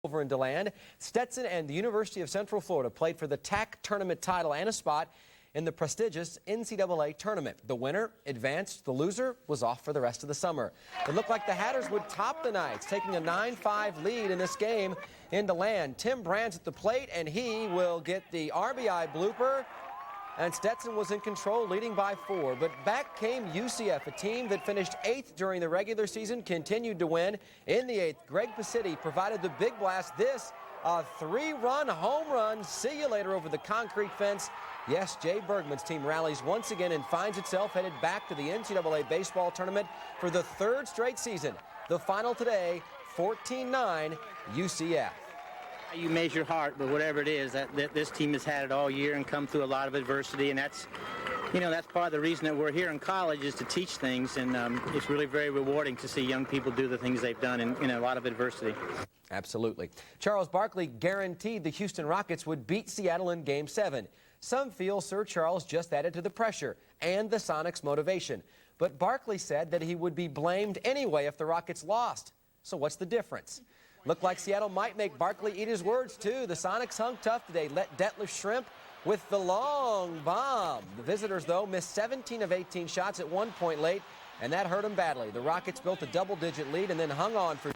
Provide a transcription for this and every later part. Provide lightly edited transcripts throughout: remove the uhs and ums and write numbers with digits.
Over in DeLand, Stetson and the University of Central Florida played for the TAC tournament title and a spot in the prestigious NCAA tournament. The winner advanced. The loser was off for the rest of the summer. It looked like the Hatters would top the Knights, taking a 9-5 lead in this game in DeLand. Tim Brand's at the plate, and he will get the RBI blooper. And Stetson was in control, leading by 4. But back came UCF, a team that finished 8th during the regular season, continued to win in the 8th. Greg Pacitti provided the big blast. This, a 3-run home run. See you later over the concrete fence. Yes, Jay Bergman's team rallies once again and finds itself headed back to the NCAA baseball tournament for the 3rd straight season. The final today, 14-9 UCF. You measure heart, but whatever it is, that this team has had it all year and come through a lot of adversity, and that's part of the reason that we're here in college, is to teach things, and it's really very rewarding to see young people do the things they've done in a lot of adversity. Absolutely. Charles Barkley guaranteed the Houston Rockets would beat Seattle in Game 7. Some feel Sir Charles just added to the pressure and the Sonics' motivation. But Barkley said that he would be blamed anyway if the Rockets lost. So what's the difference? Looked like Seattle might make Barkley eat his words, too. The Sonics hung tough today. Let Detlef Schrempf with the long bomb. The visitors, though, missed 17 of 18 shots at one point late, and that hurt them badly. The Rockets built a double-digit lead and then hung on for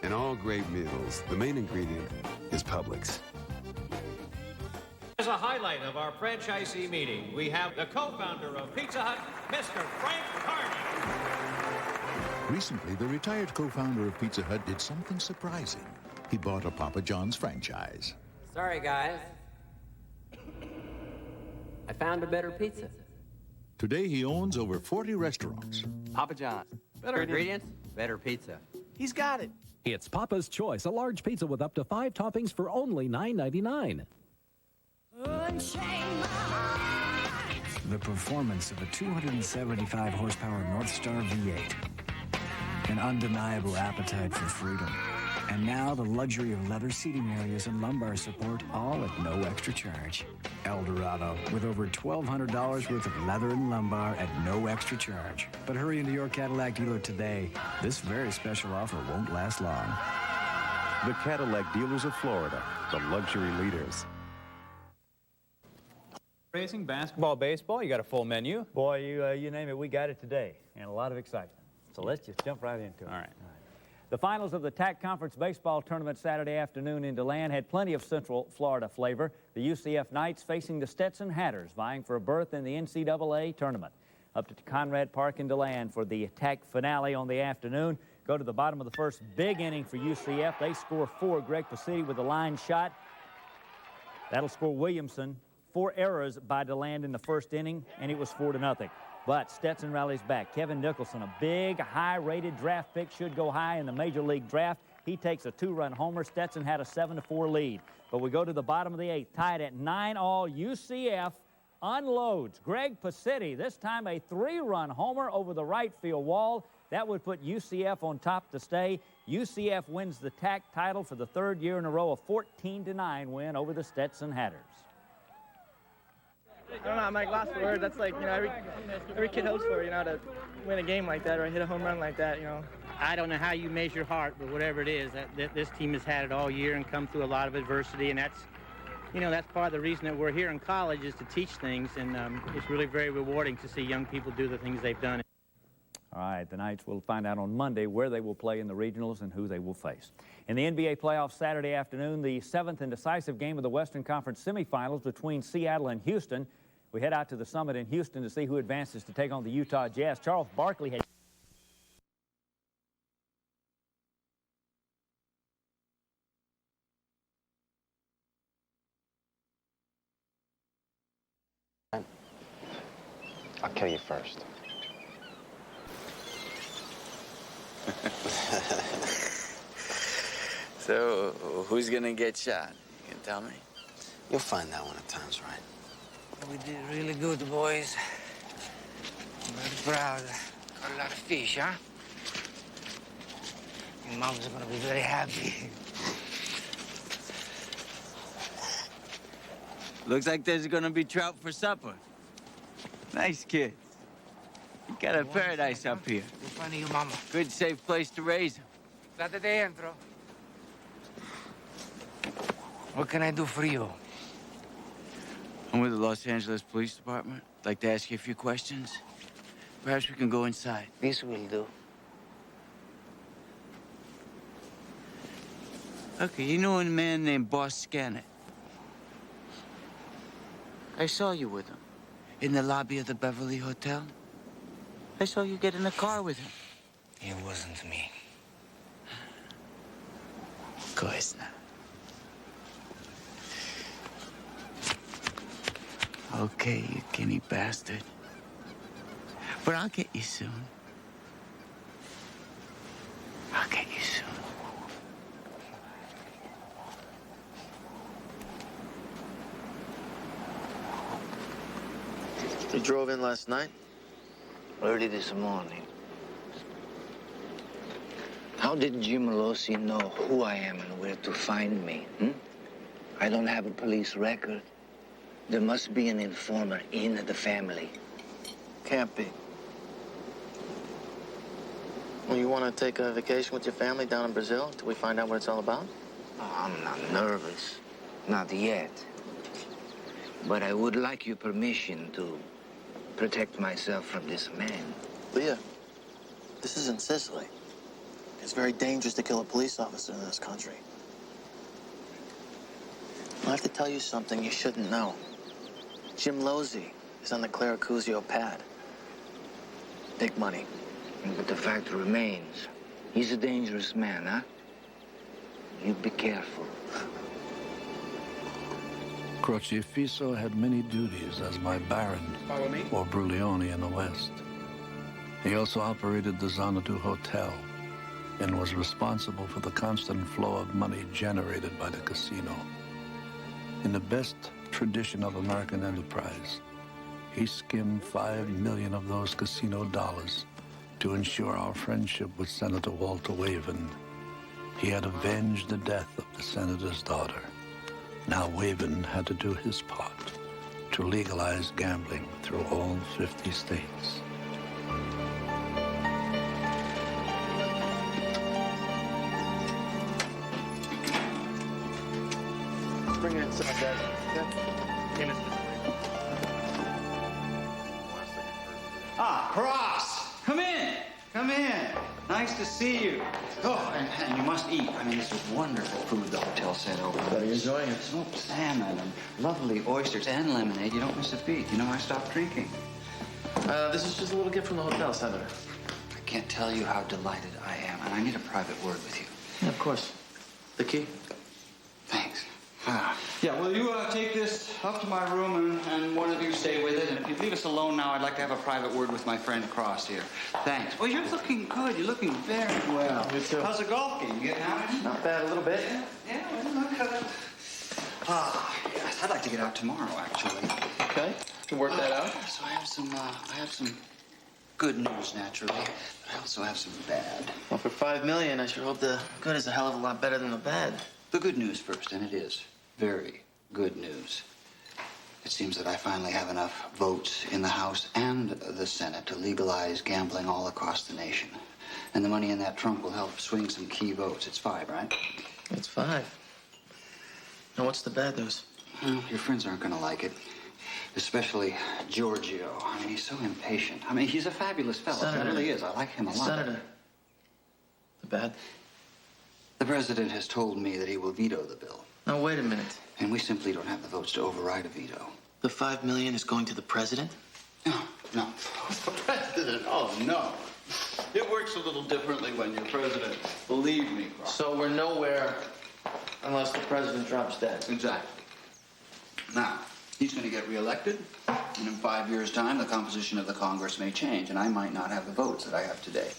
In all great meals, the main ingredient is Publix. As a highlight of our franchisee meeting, we have the co-founder of Pizza Hut, Mr. Frank Carney. Recently, the retired co-founder of Pizza Hut did something surprising. He bought a Papa John's franchise. Sorry, guys. I found a better pizza. Today, he owns over 40 restaurants. Papa John's. Better ingredients, better pizza. He's got it. It's Papa's Choice, a large pizza with up to 5 toppings for only $9.99. The performance of a 275 horsepower North Star V8. An undeniable appetite for freedom. And now the luxury of leather seating areas and lumbar support, all at no extra charge. Eldorado, with over $1,200 worth of leather and lumbar at no extra charge. But hurry into your Cadillac dealer today. This very special offer won't last long. The Cadillac dealers of Florida, the luxury leaders. Racing, basketball, baseball, you got a full menu. Boy, you name it, we got it today, and a lot of excitement. So let's just jump right into it. All right. The finals of the TAC Conference Baseball Tournament Saturday afternoon in DeLand had plenty of Central Florida flavor. The UCF Knights facing the Stetson Hatters, vying for a berth in the NCAA tournament. Up to Conrad Park in DeLand for the TAC finale on the afternoon. Go to the bottom of the first, big inning for UCF. They score 4. Greg Pacitti with a line shot. That'll score Williamson. 4 errors by DeLand in the first inning, and it was 4-0. But Stetson rallies back. Kevin Nicholson, a big, high-rated draft pick, should go high in the Major League draft. He takes a 2-run homer. Stetson had a 7-4 lead. But we go to the bottom of the 8th, tied at 9-all. UCF unloads. Greg Pacitti, this time a 3-run homer over the right field wall. That would put UCF on top to stay. UCF wins the TAC title for the 3rd year in a row, a 14-9 win over the Stetson Hatters. I don't know, I'm like lost for words. That's like, every kid hopes for, to win a game like that or hit a home run like that, I don't know how you measure heart, but whatever it is, that this team has had it all year and come through a lot of adversity, and that's part of the reason that we're here in college, is to teach things, and it's really very rewarding to see young people do the things they've done. All right, the Knights will find out on Monday where they will play in the regionals and who they will face. In the NBA playoffs Saturday afternoon, the 7th and decisive game of the Western Conference semifinals between Seattle and Houston. We head out to the Summit in Houston to see who advances to take on the Utah Jazz. Charles Barkley had... I'll kill you first. So, who's gonna get shot? You can tell me? You'll find that when the time's right. We did really good, boys. I'm very proud. Got a lot of fish, huh? Your mom's gonna be very happy. Looks like there's gonna be trout for supper. Nice kid. You got a paradise up here. We'll find your mama. Good, safe place to raise him. Date dentro. What can I do for you? I'm with the Los Angeles Police Department. I'd like to ask you a few questions. Perhaps we can go inside. This will do. Okay, you know a man named Boss Scannett? I saw you with him in the lobby of the Beverly Hotel. I saw you get in a car with him. It wasn't me. Of course not. Okay, you guinea bastard. But I'll get you soon. I'll get you soon. You drove in last night? Early this morning. How did Jim Losi know who I am and where to find me? I don't have a police record. There must be an informer in the family. Can't be. Well, you want to take a vacation with your family down in Brazil until we find out what it's all about? Oh, I'm not nervous. Not yet. But I would like your permission to protect myself from this man. Leah, this is in Sicily. It's very dangerous to kill a police officer in this country. I have to tell you something you shouldn't know. Jim Losi is on the Claracuzio pad. Big money. But the fact remains, he's a dangerous man, huh? You be careful. Crocifisso had many duties as my baron or Bruglione in the West. He also operated the Xanadu Hotel and was responsible for the constant flow of money generated by the casino. In the best tradition of American enterprise, he skimmed $5 million of those casino dollars to ensure our friendship with Senator Walter Waven. He had avenged the death of the senator's daughter. Now Waven had to do his part to legalize gambling through all 50 states. Bring it inside, Dad. Okay? Ah, Cross! Come in! Come in! Nice to see you. Oh, and you must eat. I mean, this is wonderful food the hotel sent over. Are you enjoying it? Oh, salmon and lovely oysters and lemonade. You don't miss a beat. You know, I stopped drinking. This is just a little gift from the hotel, Senator. I can't tell you how delighted I am, and I need a private word with you. Yeah, of course. The key? Thanks. Yeah, well, you take this up to my room, and one of you stay with it. And if you'd leave us alone now, I'd like to have a private word with my friend Cross here. Thanks. Well, you're looking good. You're looking very well. You too. How's the golf game? You getting out? Not bad, a little bit. Yeah, well, look at that. Yes, I'd like to get out tomorrow, actually. Okay, can work that out. So I have some good news, naturally, but I also have some bad. Well, for $5 million, I sure hope the good is a hell of a lot better than the bad. The good news first, and it is very good news. It seems that I finally have enough votes in the House and the Senate to legalize gambling all across the nation. And the money in that trunk will help swing some key votes. It's 5, right? It's 5. Now, what's the bad news? Well, your friends aren't going to like it. Especially Giorgio. I mean, he's so impatient. I mean, he's a fabulous fellow. Senator. He really is. I like him a lot. Senator. The bad? The president has told me that he will veto the bill. Now, wait a minute. And we simply don't have the votes to override a veto. The $5 million is going to the president? No. The president? Oh, no. It works a little differently when you're president. Believe me, Carl. So we're nowhere unless the president drops dead. Exactly. Now, he's going to get reelected, and in 5 years' time, the composition of the Congress may change, and I might not have the votes that I have today.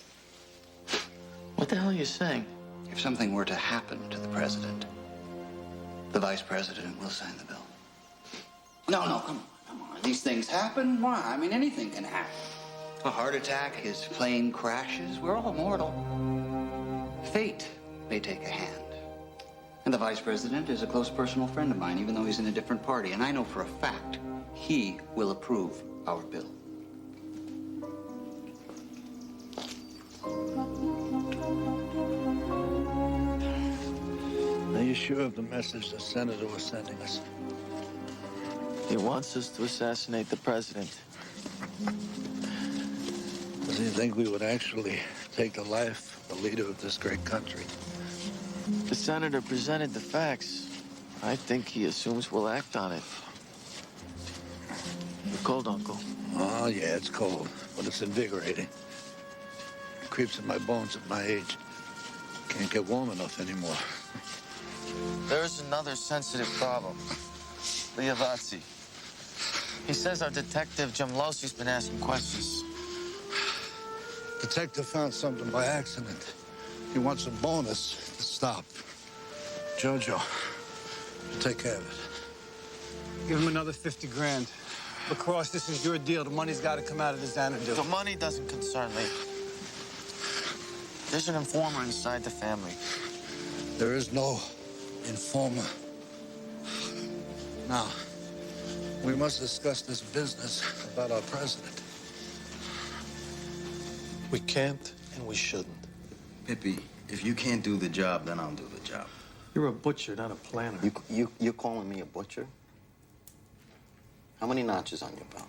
What the hell are you saying? If something were to happen to the president, the vice president will sign the bill. No, come on. These things happen. Why? I mean, anything can happen. A heart attack, his plane crashes. We're all mortal. Fate may take a hand. And the vice president is a close personal friend of mine, even though he's in a different party. And I know for a fact he will approve our bill. Are you sure of the message the senator was sending us? He wants us to assassinate the president. Does he think we would actually take the life of the leader of this great country? The senator presented the facts. I think he assumes we'll act on it. You're cold, Uncle. Oh, yeah, it's cold, but it's invigorating. It creeps in my bones at my age. Can't get warm enough anymore. There's another sensitive problem. Liavazzi. He says our detective, Jim Losi's been asking questions. Detective found something by accident. He wants a bonus to stop. Jojo, you take care of it. Give him another 50 grand. Because this is your deal. The money's got to come out of the Xanadu. The money doesn't concern me. There's an informer inside the family. There is no informer. Now, we must discuss this business about our president. We can't and we shouldn't. Pippi, if you can't do the job, then I'll do the job. You're a butcher, not a planner. You're calling me a butcher? How many notches on your belt?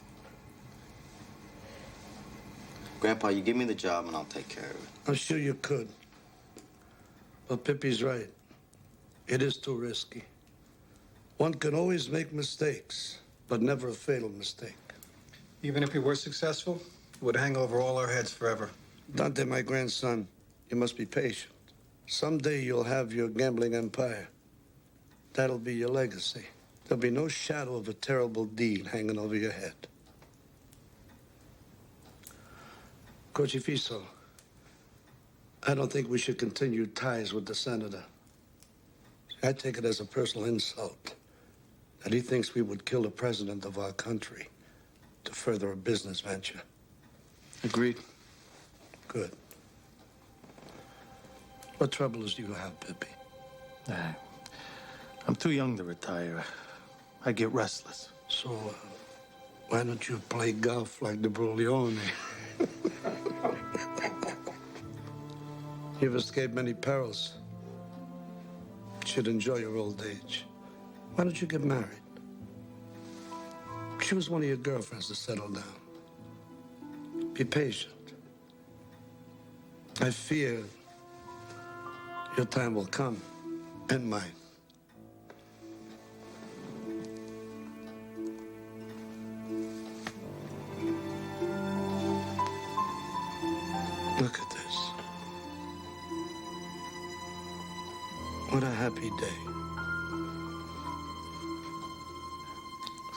Grandpa, you give me the job and I'll take care of it. I'm sure you could. But Pippi's right. It is too risky. One can always make mistakes, but never a fatal mistake. Even if we were successful, it would hang over all our heads forever. Dante, my grandson, you must be patient. Someday you'll have your gambling empire. That'll be your legacy. There'll be no shadow of a terrible deed hanging over your head. Crocifisso, I don't think we should continue ties with the senator. I take it as a personal insult that he thinks we would kill the president of our country to further a business venture. Agreed. Good. What troubles do you have, Pippi? I'm too young to retire. I get restless. So, why don't you play golf like the Bruglione? You've escaped many perils. You should enjoy your old age. Why don't you get married? Choose one of your girlfriends to settle down. Be patient. I fear your time will come, and mine. Look at this. What a happy day.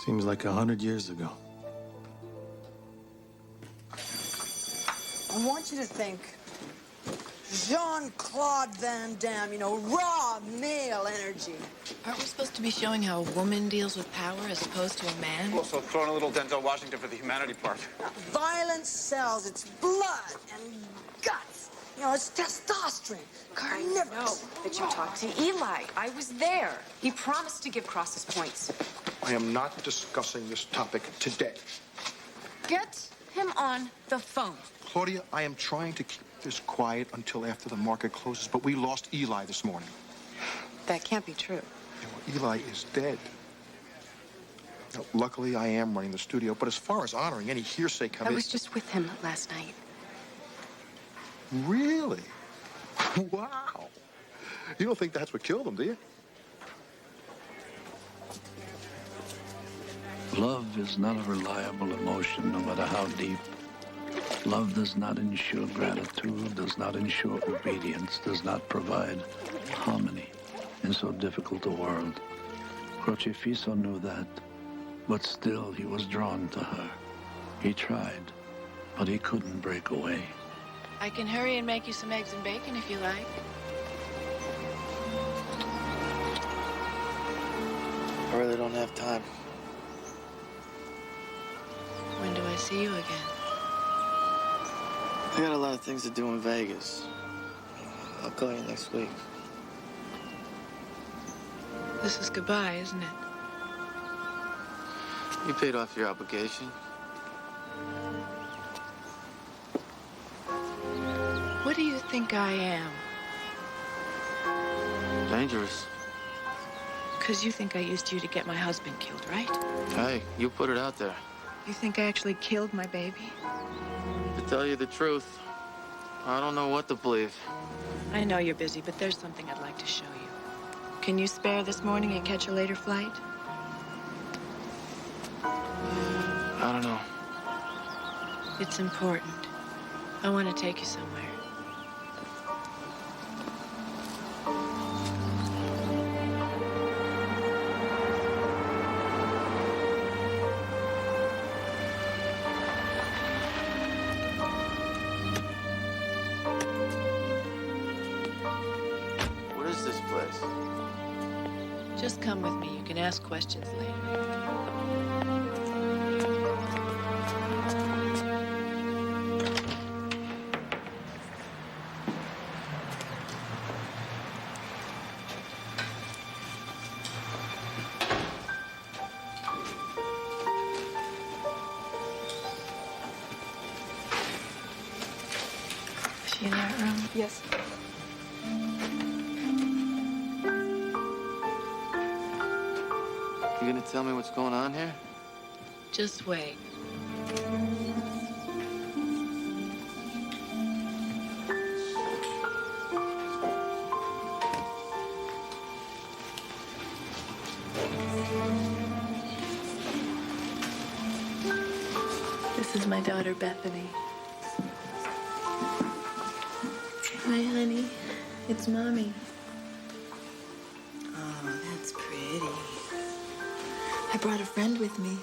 Seems like 100 years ago. I want you to think Jean-Claude Van Damme, you know, raw male energy. Aren't we supposed to be showing how a woman deals with power as opposed to a man? Also, throw in a little Denzel Washington for the humanity part. Violence sells. It's blood and guts. You know, it's testosterone. Carnivorous. No, that you talked to Eli. I was there. He promised to give Cross his points. I am not discussing this topic today. Get him on the phone. Claudia, I am trying to keep this quiet until after the market closes, but we lost Eli this morning. That can't be true. Eli is dead. Now, luckily, I am running the studio, but as far as honoring any hearsay I committee... was just with him last night. Really? Wow. You don't think that's what killed him, do you? Love is not a reliable emotion, no matter how deep. Love does not ensure gratitude, does not ensure obedience, does not provide harmony in so difficult a world. Crocifisso knew that, but still he was drawn to her. He tried, but he couldn't break away. I can hurry and make you some eggs and bacon if you like. I really don't have time. When do I see you again? I got a lot of things to do in Vegas. I'll call you next week. This is goodbye, isn't it? You paid off your obligation. What do you think I am? Dangerous. Because you think I used you to get my husband killed, right? Hey, you put it out there. You think I actually killed my baby? To tell you the truth, I don't know what to believe. I know you're busy, but there's something I'd like to show you. Can you spare this morning and catch a later flight? I don't know. It's important. I want to take you somewhere. What is this place? Just come with me. You can ask questions later. Is she in that room? Yes. You gonna tell me what's going on here? Just wait. This is my daughter, Bethany. Hi, honey. It's Mommy. Oh, that's pretty. I brought a friend with me.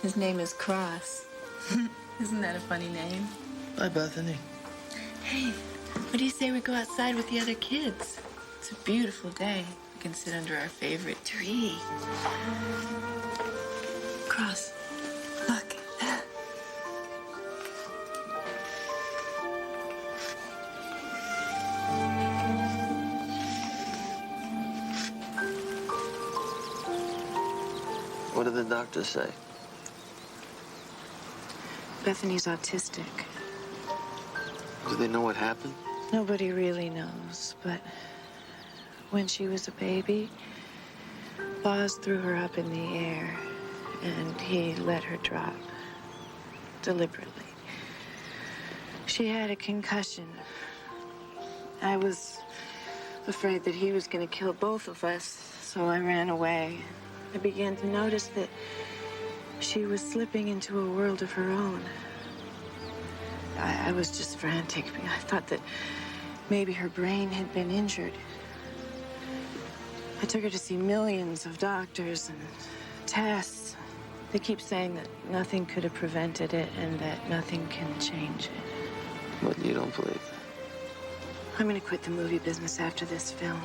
His name is Cross. Isn't that a funny name? Hi, Bethany. Hey, what do you say we go outside with the other kids? It's a beautiful day. We can sit under our favorite tree. Cross, look. What did the doctor say? Bethany's autistic. Do they know what happened? Nobody really knows, but when she was a baby, Boz threw her up in the air, and he let her drop deliberately. She had a concussion. I was afraid that he was going to kill both of us, so I ran away. I began to notice that she was slipping into a world of her own. I was just frantic. I thought that maybe her brain had been injured. I took her to see millions of doctors and tests. They keep saying that nothing could have prevented it and that nothing can change it. But you don't believe that. I'm gonna quit the movie business after this film.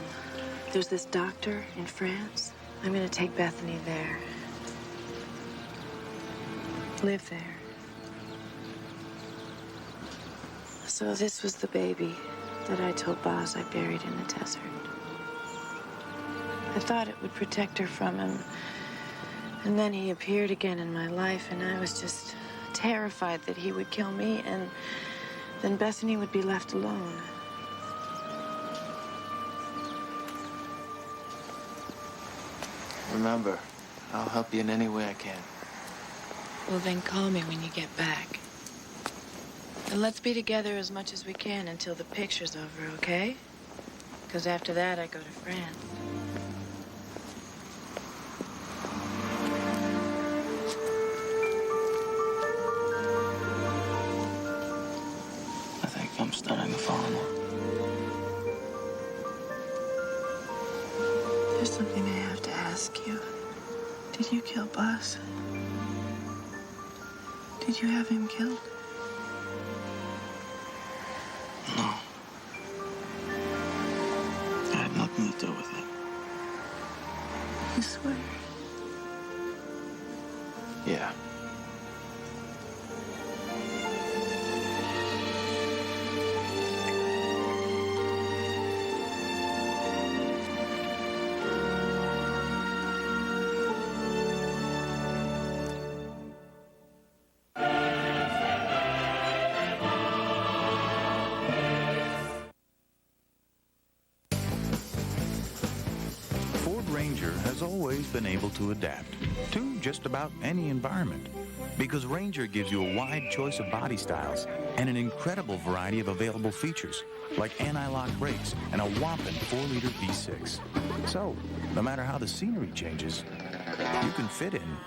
There's this doctor in France. I'm gonna take Bethany there. Live there. So this was the baby that I told Boz I buried in the desert. I thought it would protect her from him. And then he appeared again in my life, and I was just terrified that he would kill me, and then Bethany would be left alone. Remember, I'll help you in any way I can. Well, then call me when you get back. And let's be together as much as we can until the picture's over, okay? Because after that, I go to France. I think I'm starting to fall in love. There's something I have to ask you. Did you kill Buzz? Did you have him killed? No. I had nothing to do with it. You swear? Yeah. Ford Ranger has always been able to adapt to just about any environment because Ranger gives you a wide choice of body styles and an incredible variety of available features like anti-lock brakes and a whopping 4-liter V6. So, no matter how the scenery changes, you can fit in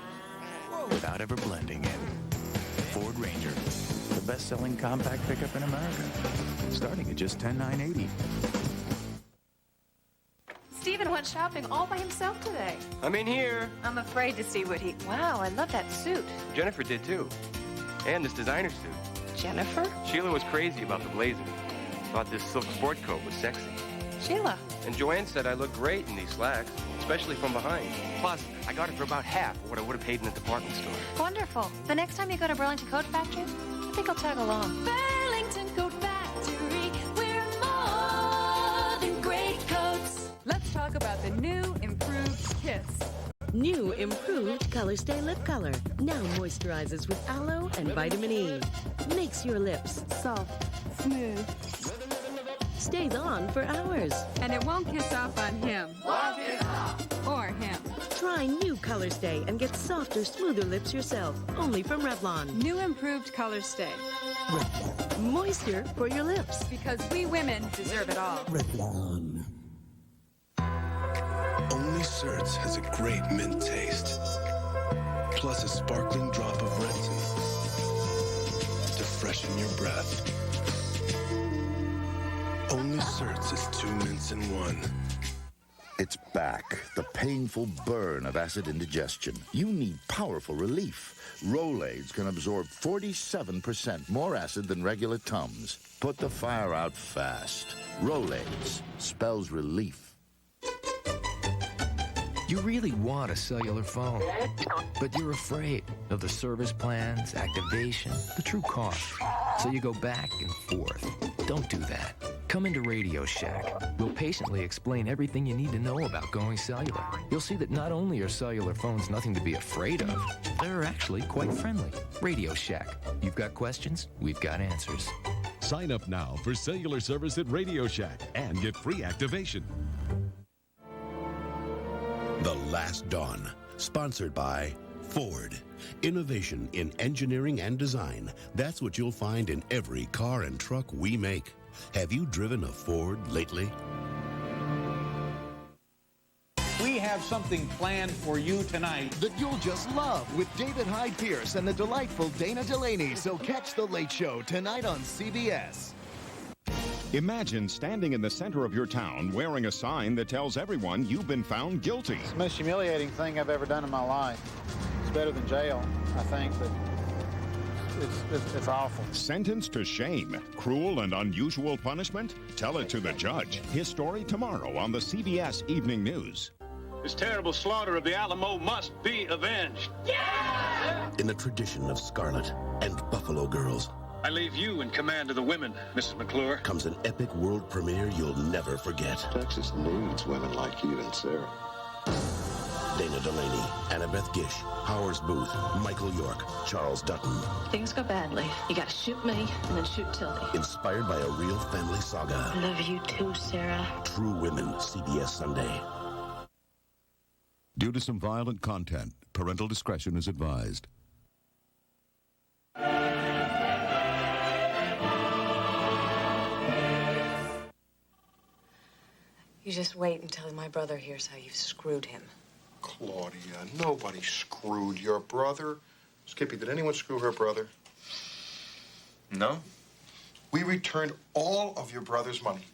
without ever blending in. Ford Ranger, the best-selling compact pickup in America, starting at just $10,980. Stephen went shopping all by himself today. I'm in here. I'm afraid to see what he... Wow, I love that suit. Jennifer did too. And this designer suit. Jennifer? Sheila was crazy about the blazer. Thought this silk sport coat was sexy. Sheila. And Joanne said I look great in these slacks, especially from behind. Plus, I got it for about half of what I would have paid in a department store. Wonderful. The next time you go to Burlington Coat Factory, I think I'll tag along. Burlington Coat Factory, we're more than great coats. Let's talk about the new, improved Kiss. New improved Color Stay Lip Color. Now moisturizes with aloe and vitamin E. Makes your lips soft, smooth. Stays on for hours. And it won't kiss off on him. Won't kiss off. Or him. Try new Color Stay and get softer, smoother lips yourself. Only from Revlon. New improved Color Stay. Revlon. Moisture for your lips. Because we women deserve it all. Revlon. Only Certs has a great mint taste. Plus a sparkling drop of resin to freshen your breath. Only Certs is 2 mints in one. It's back, the painful burn of acid indigestion. You need powerful relief. Rolaids can absorb 47% more acid than regular Tums. Put the fire out fast. Rolaids spells relief. You really want a cellular phone, but you're afraid of the service plans, activation, the true cost. So you go back and forth. Don't do that. Come into Radio Shack. We'll patiently explain everything you need to know about going cellular. You'll see that not only are cellular phones nothing to be afraid of, they're actually quite friendly. Radio Shack. You've got questions, we've got answers. Sign up now for cellular service at Radio Shack and get free activation. The Last Dawn, sponsored by Ford. Innovation in engineering and design. That's what you'll find in every car and truck we make. Have you driven a Ford lately? We have something planned for you tonight that you'll just love with David Hyde Pierce and the delightful Dana Delaney. So catch The Late Show tonight on CBS. Imagine standing in the center of your town wearing a sign that tells everyone you've been found guilty. It's the most humiliating thing I've ever done in my life. It's better than jail, I think, but it's awful. Sentenced to shame, cruel and unusual punishment? Tell it to the judge. His story tomorrow on the CBS Evening News. This terrible slaughter of the Alamo must be avenged. Yeah! In the tradition of Scarlet and Buffalo Girls, I leave you in command of the women, Mrs. McClure. Comes an epic world premiere you'll never forget. Texas needs women like you and Sarah. Dana Delaney, Annabeth Gish, Powers Booth, Michael York, Charles Dutton. Things go badly. You gotta shoot me and then shoot Tildy. Inspired by a real family saga. I love you too, Sarah. True Women, CBS Sunday. Due to some violent content, parental discretion is advised. You just wait until my brother hears how you've screwed him. Claudia, nobody screwed your brother. Skippy, did anyone screw her brother? No. We returned all of your brother's money.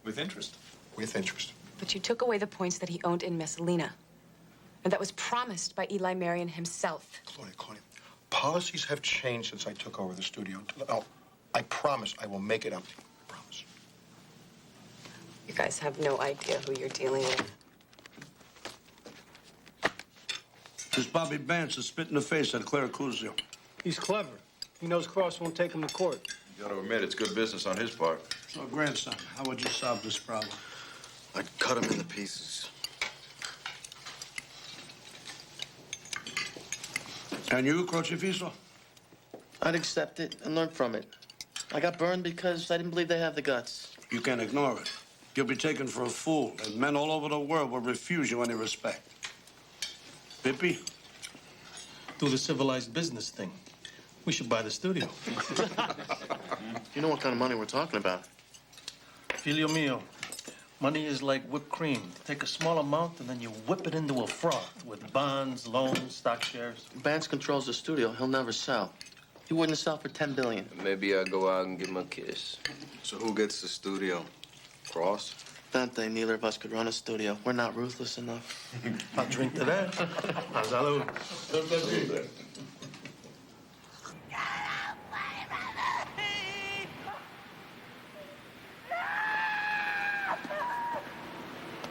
With interest. With interest. But you took away the points that he owned in Miss Lena. And that was promised by Eli Marion himself. Claudia, policies have changed since I took over the studio. Oh, I promise I will make it up to you. I promise. You guys have no idea who you're dealing with. This Bobby Vance is spit in the face at Claire Cusio. He's clever. He knows Cross won't take him to court. You gotta admit, it's good business on his part. So, grandson, how would you solve this problem? I'd cut him into pieces. And you, Crocifisso? I'd accept it and learn from it. I got burned because I didn't believe they have the guts. You can't ignore it. You'll be taken for a fool, and men all over the world will refuse you any respect. Pippi? Do the civilized business thing. We should buy the studio. You know what kind of money we're talking about. Filio mio, money is like whipped cream. You take a small amount and then you whip it into a froth with bonds, loans, stock shares. Vance controls the studio. He'll never sell. He wouldn't sell for $10 billion. Maybe I'll go out and give him a kiss. So who gets the studio? Cross? Dante, neither of us could run a studio. We're not ruthless enough. I'll drink to that. Salud.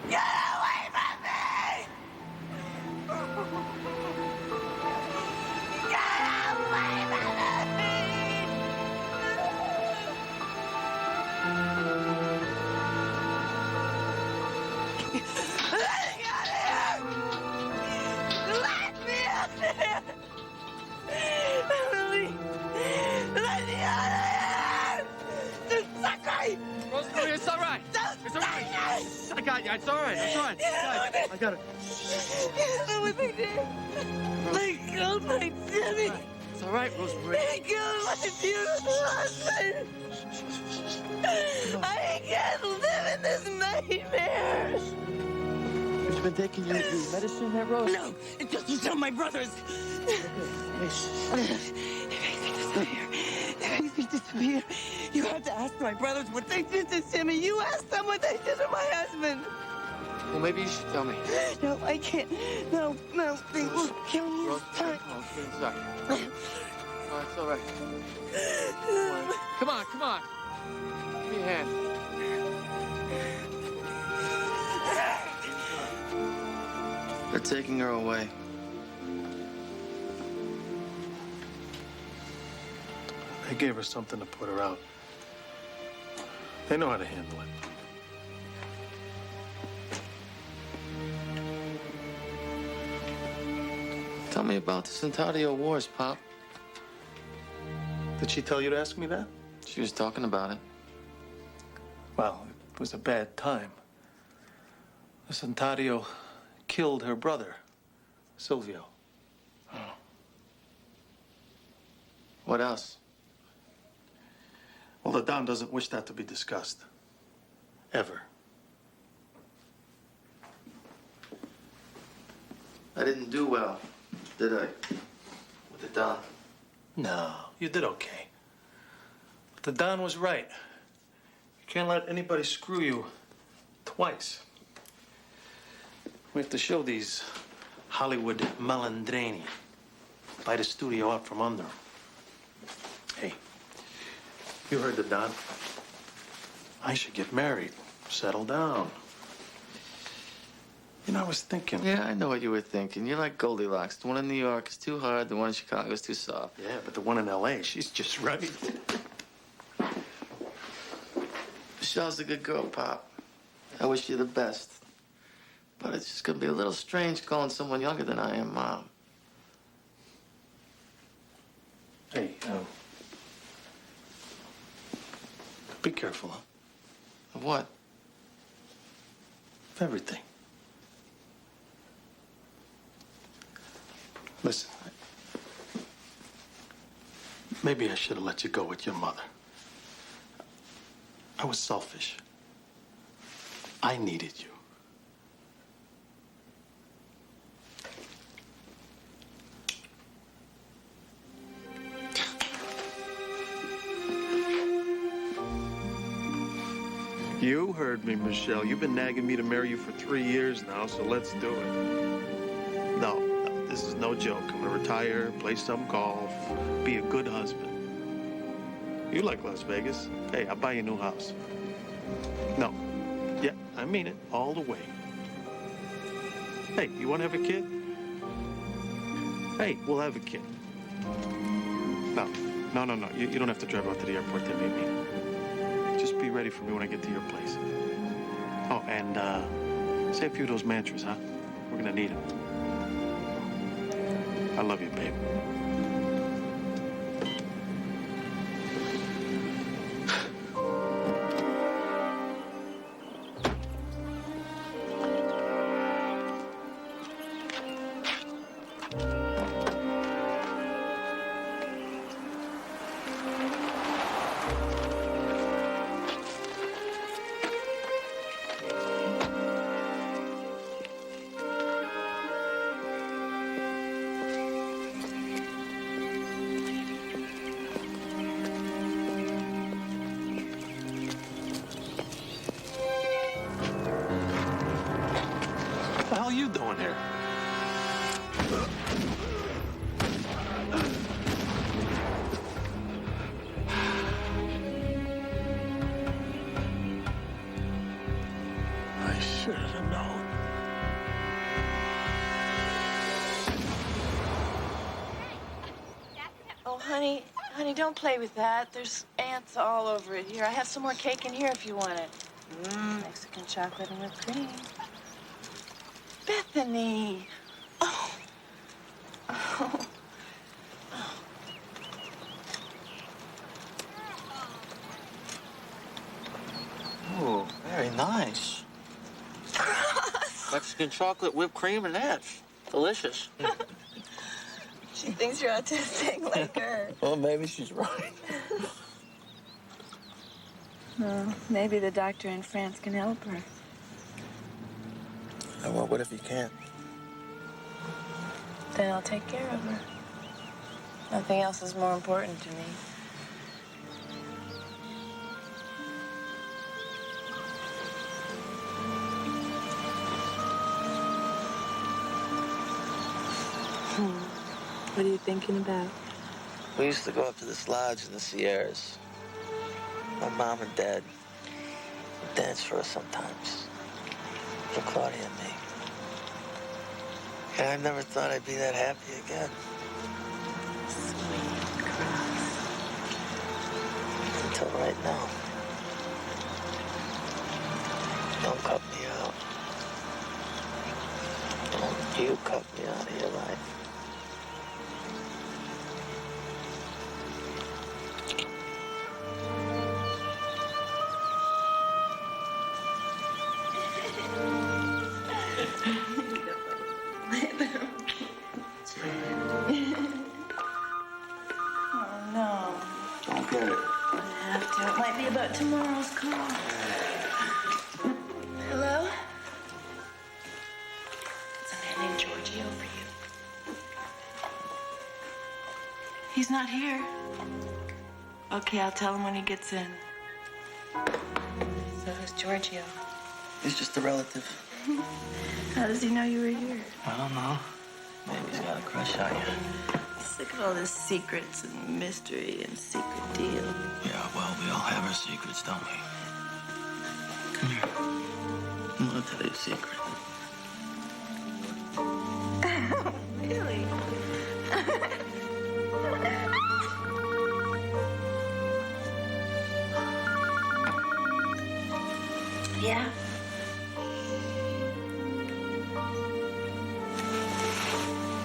Get away from me! Get away from me! Let me out of here! Let me out of here! Emily! Let me out of here! Sakai! Rosemary, it's all right. It's all right. I got you. It's all right. It's all right. I got it. You know what they did? They killed my Jimmy! It's all right, Rosemary. They killed my beautiful husband! I can't live in this nightmare! Have you been taking your medicine there, Rose? No, it doesn't tell my brothers. It makes me disappear. It makes me disappear. You have to ask my brothers what they did to Timmy. You ask them what they did to my husband. Well, maybe you should tell me. No, I can't. No, they will kill me Rose, this time. come on, let's get inside. Oh, it's all right. Come on. Give me a hand. They're taking her away. They gave her something to put her out. They know how to handle it. Tell me about the Centario Wars, Pop. Did she tell you to ask me that? She was talking about it. Well, it was a bad time. The Centario killed her brother, Silvio. What else? Well, the Don doesn't wish that to be discussed. Ever. I didn't do well, did I? With the Don? No, you did okay. But the Don was right. You can't let anybody screw you twice. We have to show these Hollywood malandrini. Buy the studio out from under 'em. Hey, you heard the Don. I should get married, settle down. You know, I was thinking. Yeah, I know what you were thinking. You're like Goldilocks. The one in New York is too hard, the one in Chicago is too soft. Yeah, but the one in L.A., she's just right. Michelle's a good girl, Pop. I wish you the best. But it's just gonna be a little strange calling someone younger than I am Mom. Hey, be careful, huh? Of what? Of everything. Listen, maybe I should have let you go with your mother. I was selfish. I needed you. You heard me, Michelle. You've been nagging me to marry you for 3 years now, so let's do it. No, this is no joke. I'm gonna retire, play some golf, be a good husband. You like Las Vegas? Hey, I'll buy you a new house. No. Yeah, I mean it, all the way. Hey, you wanna have a kid? Hey, we'll have a kid. No. You don't have to drive out to the airport to meet me. Just be ready for me when I get to your place. Oh, and say a few of those mantras, huh? We're gonna need them. I love you, babe. What the hell are you doing here? I should have known. Oh, honey, don't play with that. There's ants all over it. Here, I have some more cake in here if you want it. Mexican chocolate and whipped cream. Bethany. Oh. Oh, very nice. Mexican chocolate, whipped cream, and that's delicious. She thinks you're autistic like her. Well, maybe she's right. Well, maybe the doctor in France can help her. Well, what if he can't? Then I'll take care of her. Nothing else is more important to me. What are you thinking about? We used to go up to this lodge in the Sierras. My mom and dad would dance for us sometimes. For Claudia and me. And I never thought I'd be that happy again. Sweet Cross. Until right now. Don't cut me out. Don't you cut me out of your life. Oh, no. Don't get it. I have to. It might be about tomorrow's call. Hello? It's a man named Giorgio for you. He's not here. Okay, I'll tell him when he gets in. So who's Giorgio? He's just a relative. How does he know you were here? I don't know. Maybe he's got a crush on you. Sick of all this secrets and mystery and secret deal. Yeah, well, we all have our secrets, don't we? Come here. I'm gonna tell you a secret. Really? Yeah?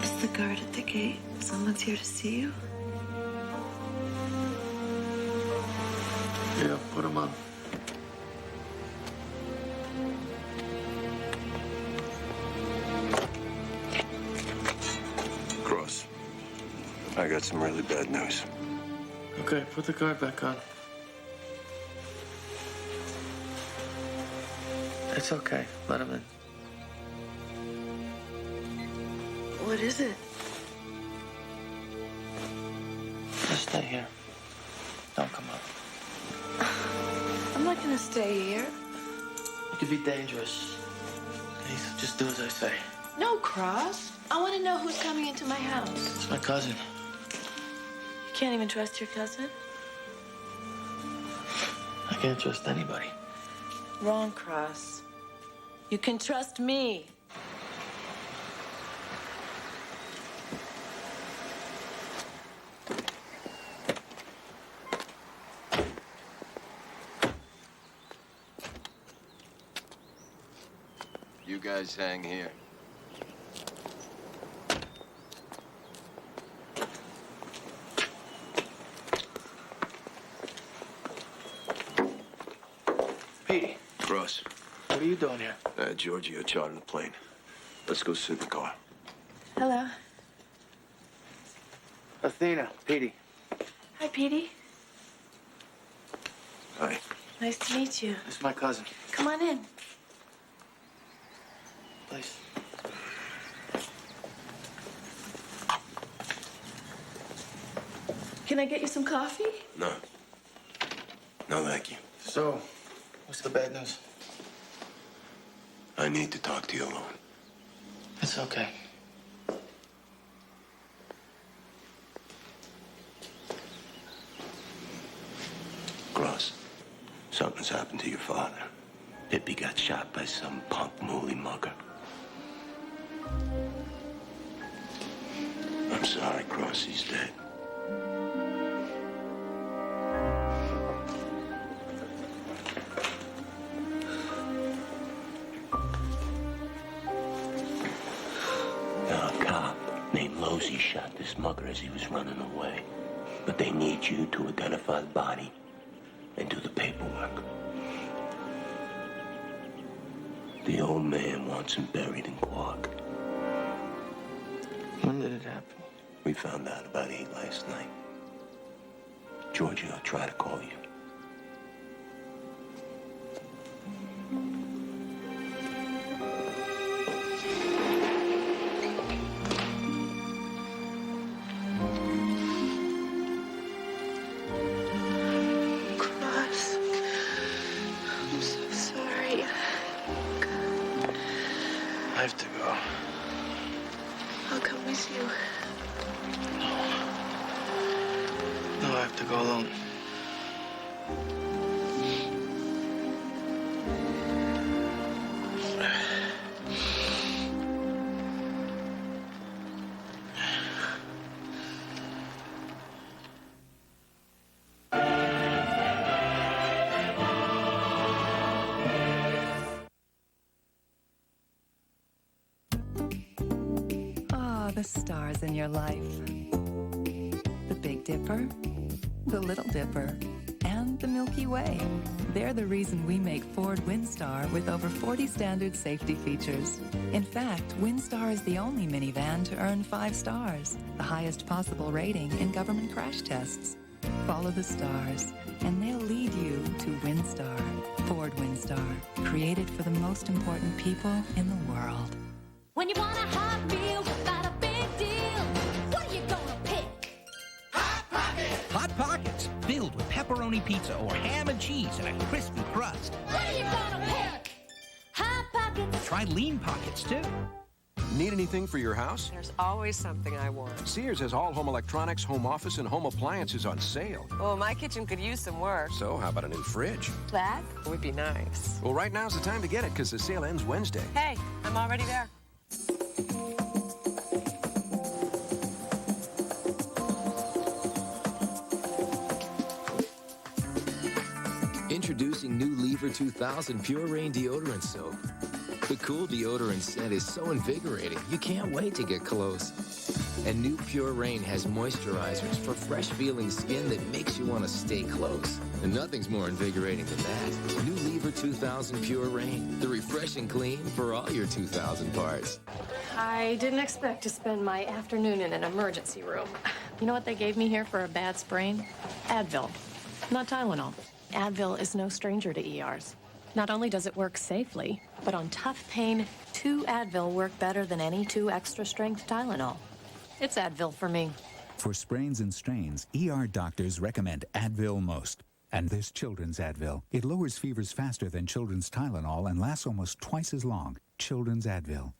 Is the guard at the gate? Someone's here to see you? Yeah, put him on. Cross. I got some really bad news. Okay, put the guard back on. It's okay. Let him in. What is it? Just stay here. Don't come up. I'm not gonna stay here. It could be dangerous. Please, just do as I say. No, Cross. I want to know who's coming into my house. It's my cousin. You can't even trust your cousin? I can't trust anybody. Wrong, Cross. You can trust me. You guys hang here. Petey, Ross, what are you doing here? Giorgio chartered a plane. Let's go sit in the car. Hello. Athena, Petey. Hi, Petey. Hi. Nice to meet you. This is my cousin. Come on in. Please. Can I get you some coffee? No. No, thank you. So, what's the bad news? I need to talk to you alone. It's okay. Gross, something's happened to your father. Pippi got shot by some punk mooly mugger. I'm sorry, Cross, he's dead. Now, a cop named Losey shot this mugger as he was running away. But they need you to identify the body and do the paperwork. The old man wants him buried in Quark. When did it happen? We found out about 8 last night. Giorgio tried to call you. Cross. I'm so sorry. I have to go. I'll come with you. No, I have to go alone. The stars in your life. The Big Dipper, the Little Dipper, and the Milky Way. They're the reason we make Ford Windstar with over 40 standard safety features. In fact, Windstar is the only minivan to earn 5 stars, the highest possible rating in government crash tests. Follow the stars, and they'll lead you to Windstar. Ford Windstar, created for the most important people in the world. When you want a hot meal without a big deal, what are you gonna pick? Hot Pockets! Hot Pockets, filled with pepperoni pizza or ham and cheese and a crispy crust. What are you gonna pick? Hot Pockets! Try Lean Pockets, too. Need anything for your house? There's always something I want. Sears has all home electronics, home office, and home appliances on sale. Oh, my kitchen could use some work. So how about a new fridge? That would be nice. Well, right now's the time to get it because the sale ends Wednesday. Hey, I'm already there. Introducing new Lever 2000 Pure Rain Deodorant Soap. The cool deodorant scent is so invigorating, you can't wait to get close. And new Pure Rain has moisturizers for fresh-feeling skin that makes you want to stay close. And nothing's more invigorating than that. New Lever 2000 Pure Rain, the refreshing clean for all your 2000 parts. I didn't expect to spend my afternoon in an emergency room. You know what they gave me here for a bad sprain? Advil, not Tylenol. Advil is no stranger to ERs. Not only does it work safely, but on tough pain, 2 Advil work better than any 2 extra-strength Tylenol. It's Advil for me. For sprains and strains, ER doctors recommend Advil most. And this children's Advil. It lowers fevers faster than children's Tylenol and lasts almost twice as long. Children's Advil.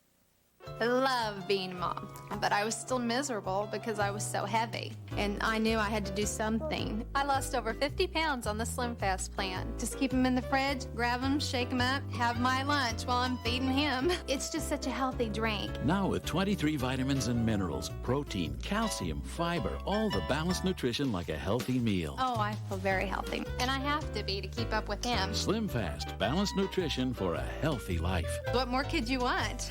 I love being a mom, but I was still miserable because I was so heavy, and I knew I had to do something. I lost over 50 pounds on the Slim Fast plan. Just keep them in the fridge, grab them, shake them up, have my lunch while I'm feeding him. It's just such a healthy drink. Now with 23 vitamins and minerals, protein, calcium, fiber, all the balanced nutrition like a healthy meal. Oh, I feel very healthy, and I have to be to keep up with him. Slim Fast, balanced nutrition for a healthy life. What more could you want?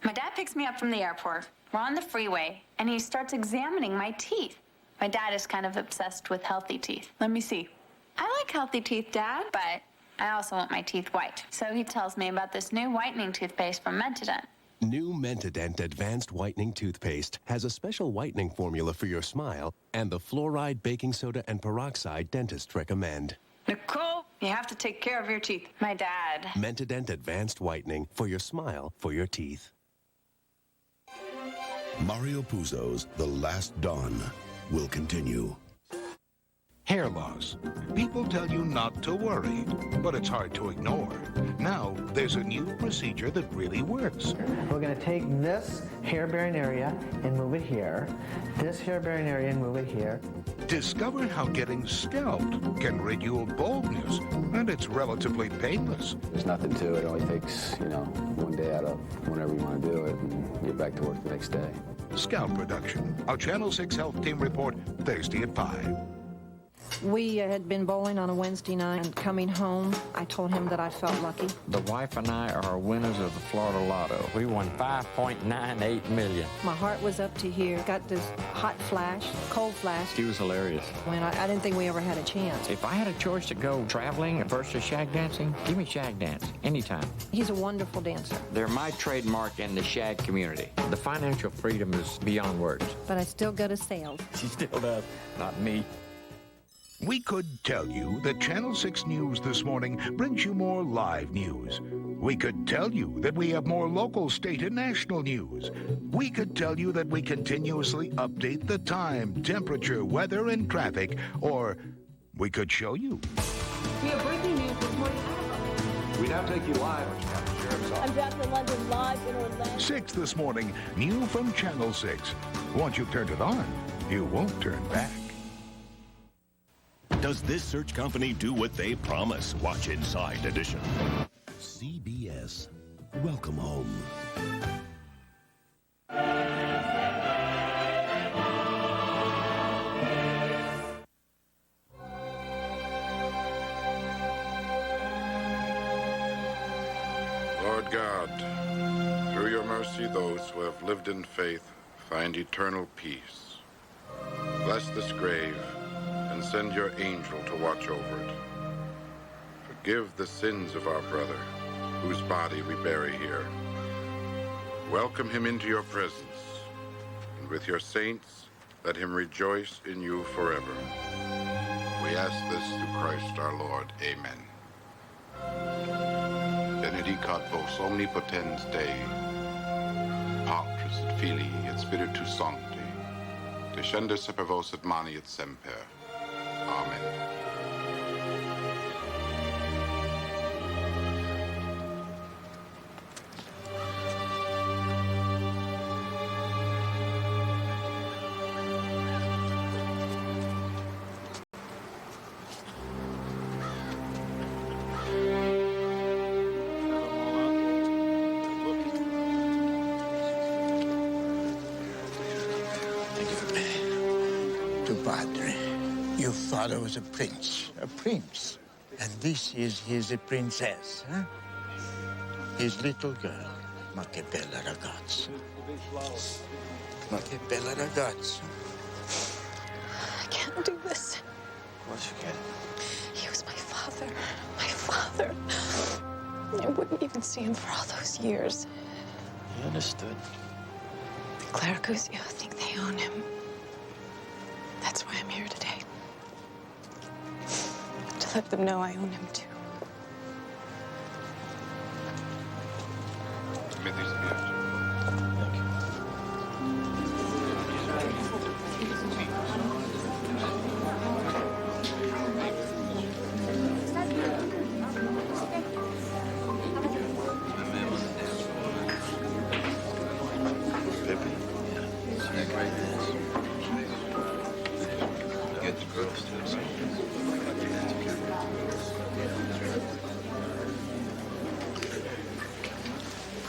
My dad picks me up from the airport. We're on the freeway, and he starts examining my teeth. My dad is kind of obsessed with healthy teeth. Let me see. I like healthy teeth, Dad, but I also want my teeth white. So he tells me about this new whitening toothpaste from Mentadent. New Mentadent Advanced Whitening Toothpaste has a special whitening formula for your smile and the fluoride, baking soda, and peroxide dentists recommend. Nicole, you have to take care of your teeth. My dad. Mentadent Advanced Whitening for your smile, for your teeth. Mario Puzo's The Last Dawn will continue. Hair loss. People tell you not to worry, but it's hard to ignore. Now, there's a new procedure that really works. We're going to take this hair-bearing area and move it here, this hair-bearing area and move it here. Discover how getting scalped can rid you of baldness, and it's relatively painless. There's nothing to it. It only takes, one day out of whenever you want to do it and get back to work the next day. Scalp reduction. A Channel 6 Health Team report, Thursday at 5. We had been bowling on a Wednesday night, and coming home, I told him that I felt lucky. The wife and I are winners of the Florida Lotto. We won $5.98 million. My heart was up to here. Got this hot flash, cold flash. She was hilarious. When I didn't think we ever had a chance. If I had a choice to go traveling versus shag dancing, give me shag dance, anytime. He's a wonderful dancer. They're my trademark in the shag community. The financial freedom is beyond words. But I still go to sales. She still does, not me. We could tell you that Channel 6 News this morning brings you more live news. We could tell you that we have more local, state, and national news. We could tell you that we continuously update the time, temperature, weather, and traffic. Or we could show you. We have breaking news this morning. We now take you live on Channel Sheriff's Office. I'm back in London, live in Orlando. 6 this morning, new from Channel 6. Once you've turned it on, you won't turn back. Does this search company do what they promise? Watch Inside Edition. CBS. Welcome home. Lord God, through your mercy, those who have lived in faith find eternal peace. Bless this grave and send your angel to watch over it. Forgive the sins of our brother, whose body we bury here. Welcome him into your presence, and with your saints, let him rejoice in you forever. We ask this through Christ our Lord. Amen. Benedicat vos omnipotens Dei, Patris et Filii et Spiritus Sancti, descenda super vos et mani et semper. Amen. To Padre, your father was a prince. A prince. And this is his princess, huh? His little girl, ma che bella ragazza. Ma che bella ragazza. I can't do this. Of course you can. He was my father. My father. I wouldn't even see him for all those years. He understood. Claire Cusio think they own him. That's why I'm here today. To let them know I own him too.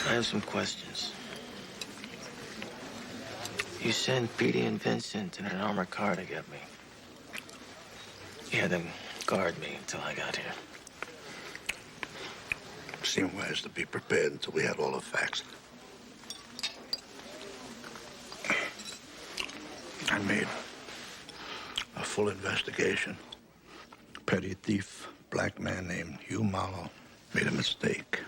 I have some questions. You sent Petey and Vincent in an armored car to get me. You had them guard me until I got here. Seemed wise to be prepared until we had all the facts. I made a full investigation. Petty thief, black man named Hugh Marlowe, made a mistake.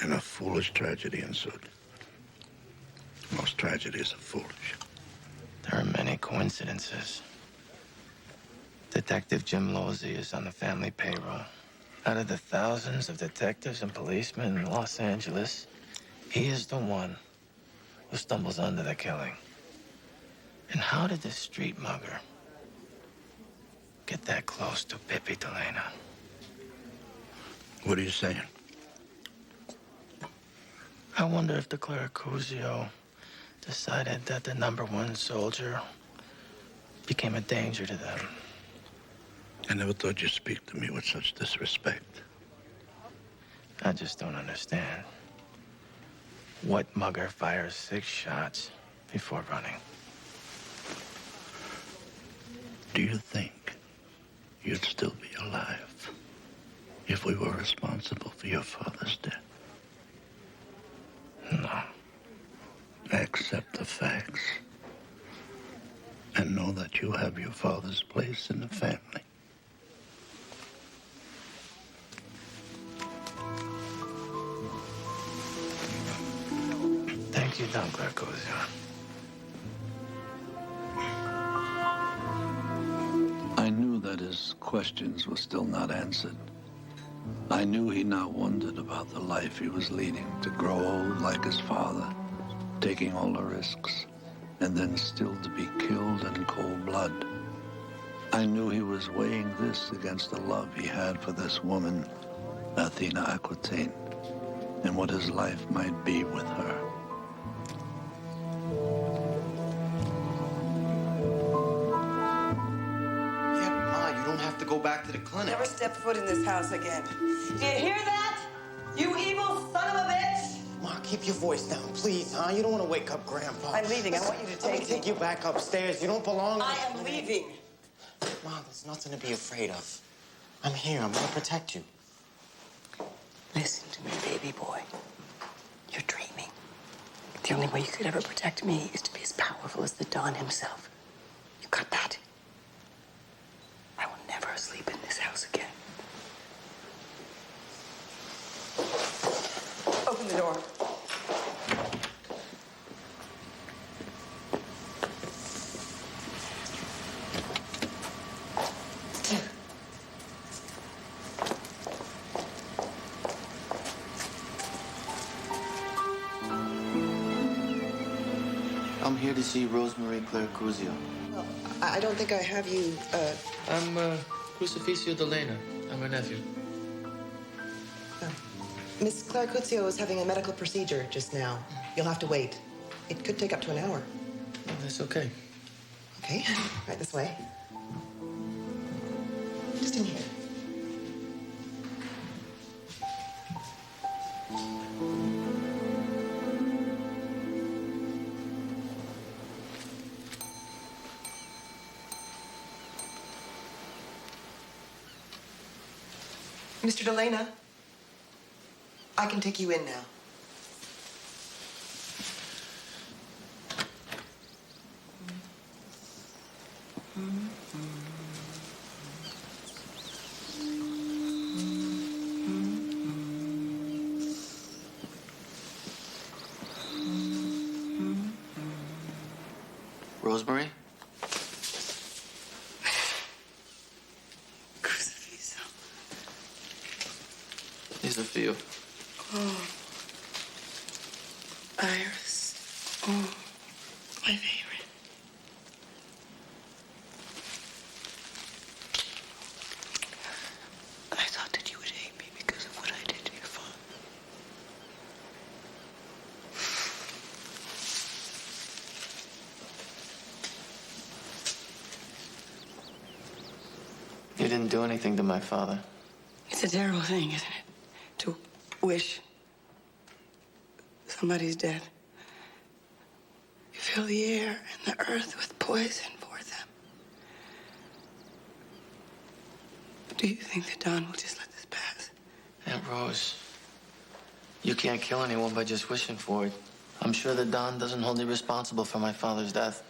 And a foolish tragedy ensued. Most tragedies are foolish. There are many coincidences. Detective Jim Losey is on the family payroll. Out of the thousands of detectives and policemen in Los Angeles, he is the one who stumbles onto the killing. And how did this street mugger get that close to Pippi Delena? What are you saying? I wonder if the Clericuzio decided that the #1 soldier became a danger to them. I never thought you'd speak to me with such disrespect. I just don't understand. What mugger fires 6 shots before running? Do you think you'd still be alive if we were responsible for your father's death? No. Accept the facts and know that you have your father's place in the family. Thank you, Don Clericuzio. I knew that his questions were still not answered. I knew he now wondered about the life he was leading, to grow old like his father, taking all the risks, and then still to be killed in cold blood. I knew he was weighing this against the love he had for this woman, Athena Aquitaine, and what his life might be with her. To go back to the clinic. Never step foot in this house again. Do you hear that? You evil son of a bitch! Ma, keep your voice down, please, huh? You don't want to wake up Grandpa. I'm leaving. I want you to Let me take you back upstairs. You don't belong. I am leaving. Ma, there's nothing to be afraid of. I'm here. I'm gonna protect you. Listen to me, baby boy. You're dreaming. The only way you could ever protect me is to be as powerful as the Don himself. You got that? I will never sleep in this house again. Open the door. I'm here to see Rosemary Clericuzio. Well, I don't think I have you, I'm Crucificio Delena. I'm her nephew. Miss Clericuzio is having a medical procedure just now. You'll have to wait. It could take up to an hour. Oh, that's okay. Okay, right this way. Just in here. Mr. Delena? I can take you in now. Rosemary? Crucifix. These are for you. Oh. Iris. Oh. My favorite. I thought that you would hate me because of what I did to your father. You didn't do anything to my father. It's a terrible thing, isn't it? To wish somebody's dead. You fill the air and the earth with poison for them. Do you think that Don will just let this pass? Aunt Rose, you can't kill anyone by just wishing for it. I'm sure that Don doesn't hold you responsible for my father's death.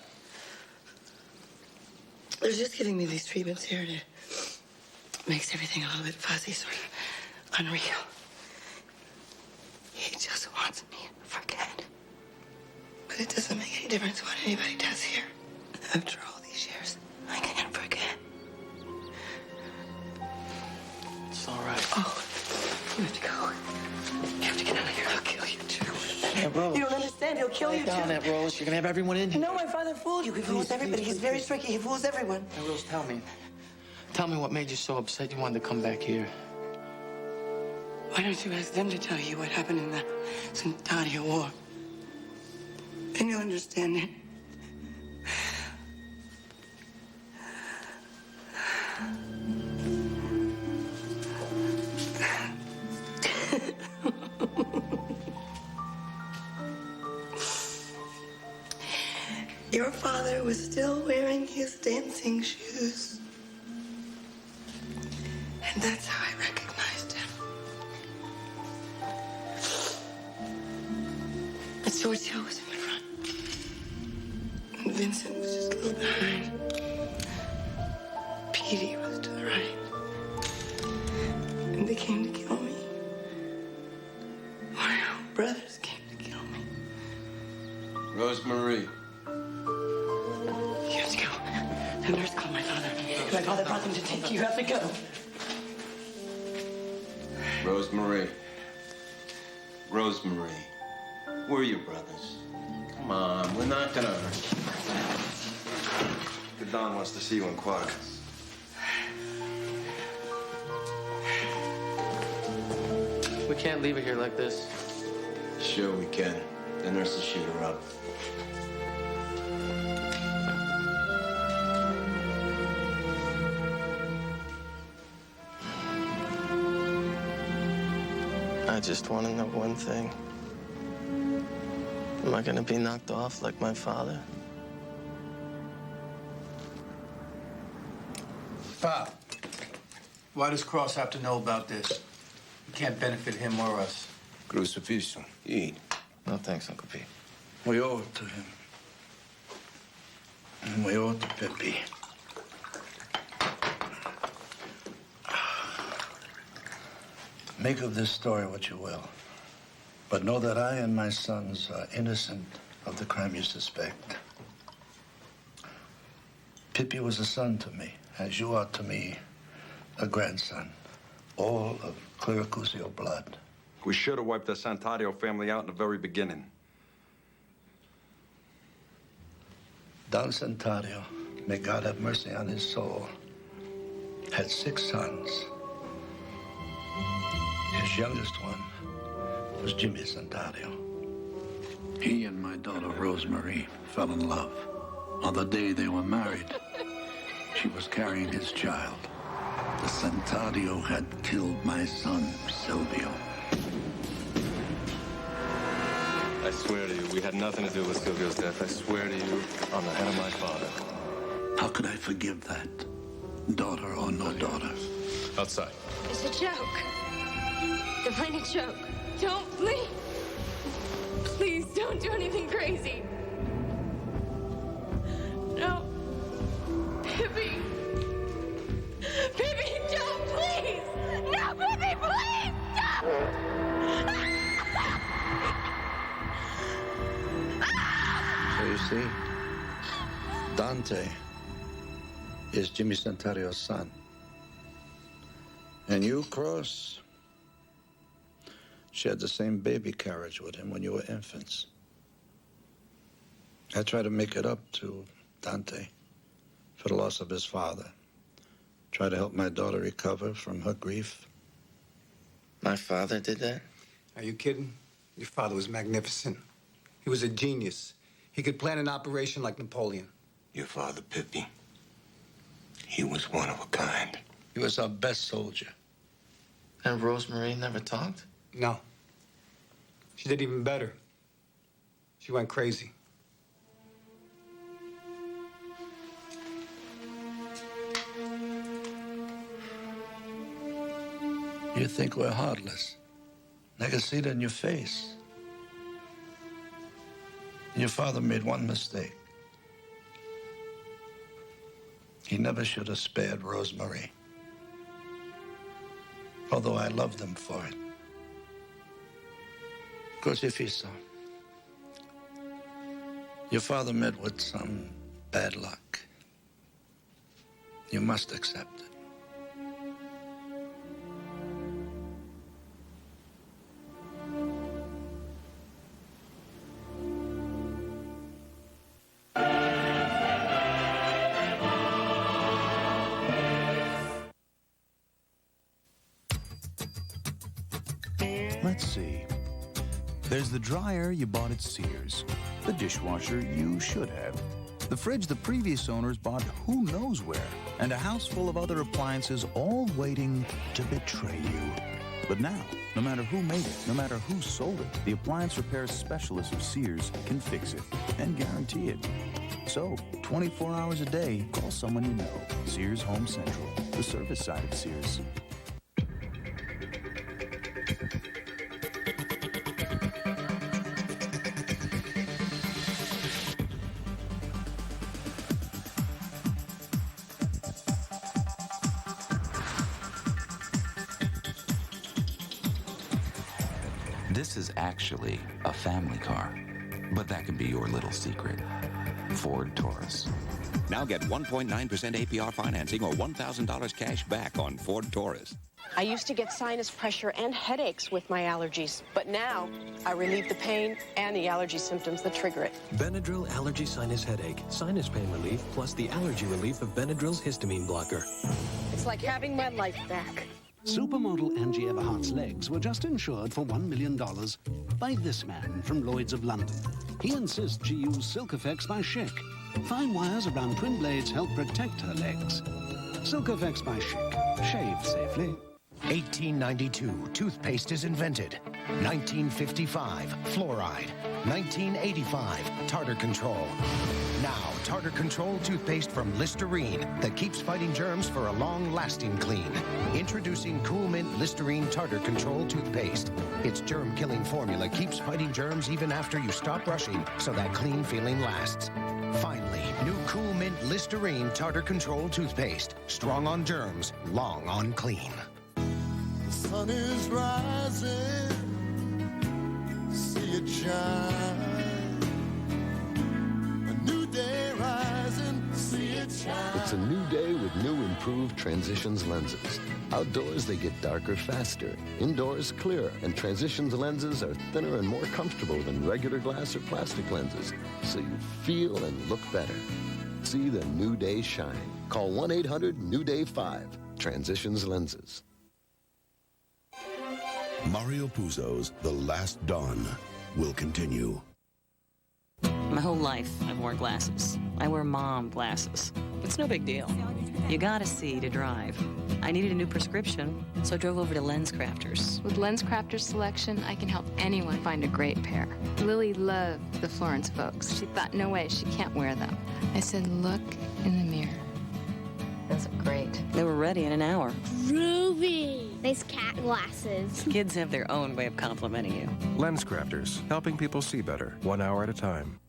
They're just giving me these treatments here, and it makes everything a little bit fuzzy, sort of unreal. He just wants me to forget. But it doesn't make any difference what anybody does here. After all these years, I can't forget. It's all right. Oh, you have to go. You have to get out of here. He'll kill you, too. Aunt Rose. You don't understand. He'll kill you, too. Down, Aunt Rose. You're gonna have everyone in here. No, my father fooled you. He fools everybody. He's very tricky. He fools everyone. Aunt Rose, tell me. Tell me what made you so upset you wanted to come back here. Why don't you ask them to tell you what happened in the Centennial War? Then you'll understand it. Your father was still wearing his dancing shoes. And that's how I recognized him. But Giorgio was in the front. And Vincent was just a little behind. Petey was to the right. And they came to kill me. My own brothers came to kill me. Rosemary. You have to go. The nurse called my father. My father brought them to take you. You have to go. Rosemary. Rosemary. Where are your brothers? Come on, we're not gonna hurt you. Don wants to see you in quarters. We can't leave her here like this. Sure we can. The nurse will shoot her up. I just want to know one thing. Am I gonna be knocked off like my father? Pop, why does Cross have to know about this? It can't benefit him or us. Crucifixion. Eat. No thanks, Uncle Pete. We owe it to him. And we owe it to Pepe. Make of this story what you will. But know that I and my sons are innocent of the crime you suspect. Pippi was a son to me, as you are to me a grandson. All of Clericusio blood. We should have wiped the Santario family out in the very beginning. Don Santario, may God have mercy on his soul, had 6 sons. His youngest one was Jimmy Santario. He and my daughter Rosemary fell in love. On the day they were married, she was carrying his child. The Santario had killed my son, Silvio. I swear to you, we had nothing to do with Silvio's death. I swear to you, on the head of my father. How could I forgive that? Daughter or no daughter? Outside. It's a joke. They're playing a joke. don't, please. Please don't do anything crazy. No. Pippi. Pippi, don't, please. No, Pippi, please, stop. So you see, Dante is Jimmy Santario's son. And you, Cross, shared the same baby carriage with him when you were infants. I try to make it up to Dante for the loss of his father. Try to help my daughter recover from her grief. My father did that? Are you kidding? Your father was magnificent. He was a genius. He could plan an operation like Napoleon. Your father, Pippi, he was one of a kind. He was our best soldier. And Rosemary never talked? No. She did even better. She went crazy. You think we're heartless. I can see it in your face. Your father made one mistake. He never should have spared Rosemary. Although I loved him for it. Crucifisso. Your father met with some bad luck. You must accept it. Let's see. There's the dryer you bought at Sears. The dishwasher you should have. The fridge the previous owners bought who knows where. And a house full of other appliances all waiting to betray you. But now, no matter who made it, no matter who sold it, the appliance repair specialists of Sears can fix it and guarantee it. So, 24 hours a day, call someone you know. Sears Home Central, the service side of Sears. This is actually a family car, but that can be your little secret. Ford Taurus. Now get 1.9% APR financing or $1,000 cash back on Ford Taurus. I used to get sinus pressure and headaches with my allergies, but now I relieve the pain and the allergy symptoms that trigger it. Benadryl Allergy Sinus Headache. Sinus pain relief plus the allergy relief of Benadryl's histamine blocker. It's like having my life back. Supermodel Angie Everhart's legs were just insured for $1 million by this man from Lloyd's of London. He insists she use Silk Effects by Schick. Fine wires around twin blades help protect her legs. Silk Effects by Schick. Shave safely. 1892, toothpaste is invented. 1955, fluoride. 1985, tartar control. Now, tartar control toothpaste from Listerine that keeps fighting germs for a long-lasting clean. Introducing Cool Mint Listerine Tartar Control toothpaste. Its germ-killing formula keeps fighting germs even after you stop brushing, so that clean feeling lasts. Finally, new Cool Mint Listerine Tartar Control toothpaste. Strong on germs, long on clean. The sun is rising, see it shine. A new day rising, see it shine. It's a new day with new improved Transitions lenses. Outdoors, they get darker faster. Indoors, clearer. And Transitions lenses are thinner and more comfortable than regular glass or plastic lenses. So you feel and look better. See the new day shine. Call 1-800-NEW-DAY-5. Transitions Lenses. Mario Puzo's The Last Dawn will continue. My whole life, I've worn glasses. I wear mom glasses. It's no big deal. You gotta see to drive. I needed a new prescription, so I drove over to Lens Crafters. With Lens Crafters selection, I can help anyone find a great pair. Lily loved the Florence folks. She thought, no way, she can't wear them. I said, look in the mirror. Those are great. They were ready in an hour. Ruby! Nice cat glasses. Kids have their own way of complimenting you. Lens Crafters, helping people see better, 1 hour at a time.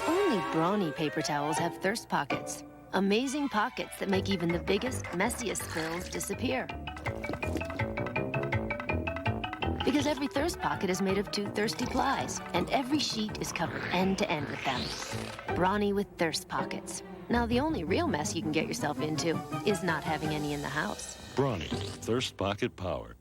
Only Brawny paper towels have thirst pockets. Amazing pockets that make even the biggest, messiest spills disappear. Because every thirst pocket is made of 2 thirsty plies, and every sheet is covered end to end with them. Brawny with thirst pockets. Now, the only real mess you can get yourself into is not having any in the house. Brawny, thirst pocket power.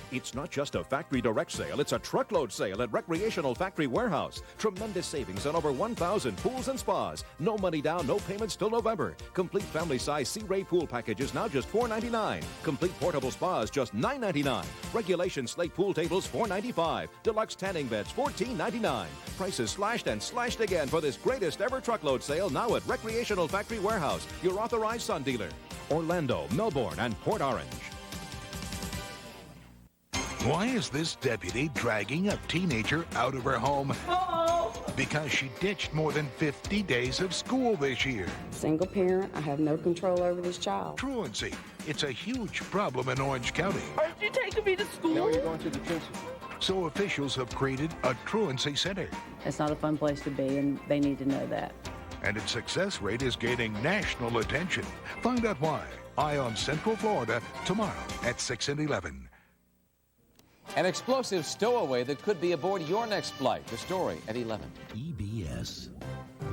It's not just a factory direct sale, it's a truckload sale at Recreational Factory Warehouse. Tremendous savings on over 1,000 pools and spas. No money down, no payments till November. Complete family size Sea Ray pool packages now just $4.99. Complete portable spas just $9.99. Regulation slate pool tables $4.95. Deluxe tanning beds $14.99. Prices slashed and slashed again for this greatest ever truckload sale now at Recreational Factory Warehouse, your authorized Sun dealer. Orlando, Melbourne, and Port Orange. Why is this deputy dragging a teenager out of her home? Because she ditched more than 50 days of school this year. Single parent, I have no control over this child. Truancy. It's a huge problem in Orange County. Aren't you taking me to school? No, you're going to detention. So officials have created a truancy center. It's not a fun place to be, and they need to know that. And its success rate is gaining national attention. Find out why. Eye on Central Florida tomorrow at 6 and 11. An explosive stowaway that could be aboard your next flight. The story at 11. EBS.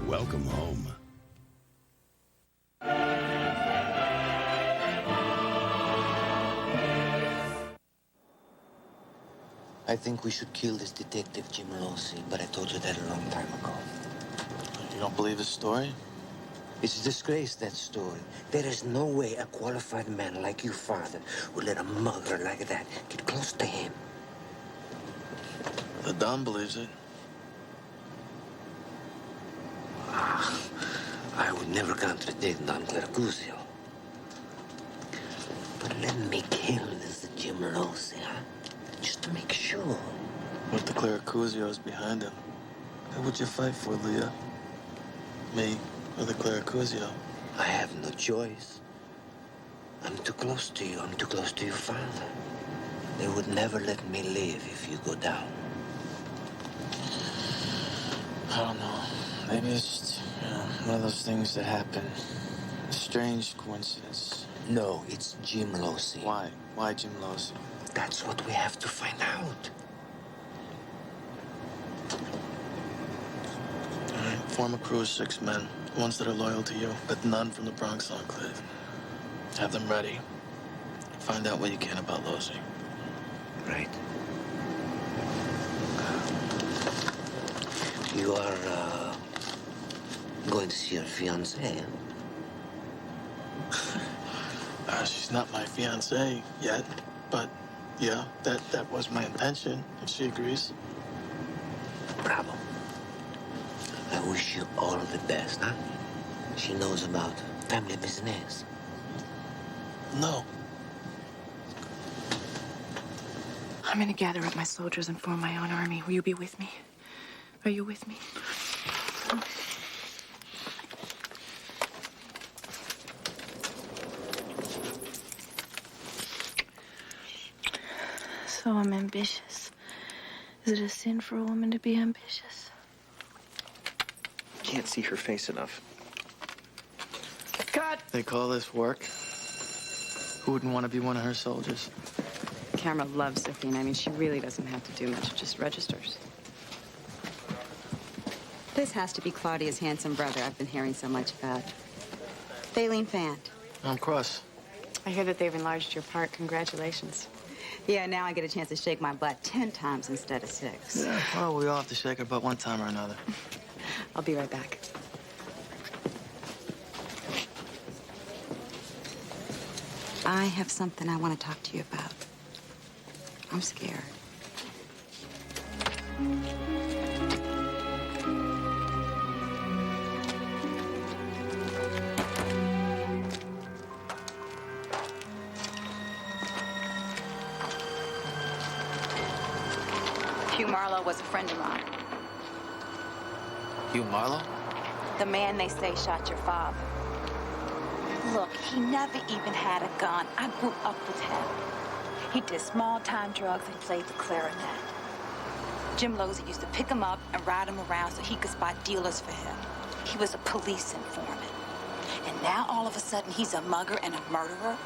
Welcome home. I think we should kill this detective, Jim Losey, but I told you that a long time ago. You don't believe his story? It's a disgrace, that story. There is no way a qualified man like your father would let a mugger like that get close to him. The Don believes it. I would never contradict Don Clercuzio. But let me kill this Jim Losey, huh? Just to make sure. What if the Clercuzio is behind him? Who would you fight for, Leah? Me or the Clercuzio? I have no choice. I'm too close to you. I'm too close to your father. They would never let me live if you go down. I don't know. Maybe it's just, one of those things that happen. A strange coincidence. No, it's Jim Losey. Why? Why Jim Losey? That's what we have to find out. All right, form a crew of 6 men. Ones that are loyal to you, but none from the Bronx Enclave. Have them ready. Find out what you can about Losey. Right. You are, going to see your fiancée, huh? She's not my fiancée yet, but yeah, that was my intention, if she agrees. Bravo. I wish you all the best, huh? She knows about family business. No. I'm gonna gather up my soldiers and form my own army. Will you be with me? Are you with me? So I'm ambitious. Is it a sin for a woman to be ambitious? Can't see her face enough. Cut! They call this work? Who wouldn't want to be one of her soldiers? Camera loves Sophie. I mean, she really doesn't have to do much, just registers. This has to be Claudia's handsome brother I've been hearing so much about. Baleen Fant. I'm Cross. I hear that they've enlarged your part. Congratulations. Yeah, now I get a chance to shake my butt 10 times instead of 6. Yeah, well, we all have to shake our butt one time or another. I'll be right back. I have something I want to talk to you about. I'm scared. Hugh Marlowe was a friend of mine. You Marlowe? The man they say shot your father. Look, he never even had a gun. I grew up with him. He did small-time drugs and played the clarinet. Jim Losey used to pick him up and ride him around so he could spot dealers for him. He was a police informant. And now, all of a sudden, he's a mugger and a murderer?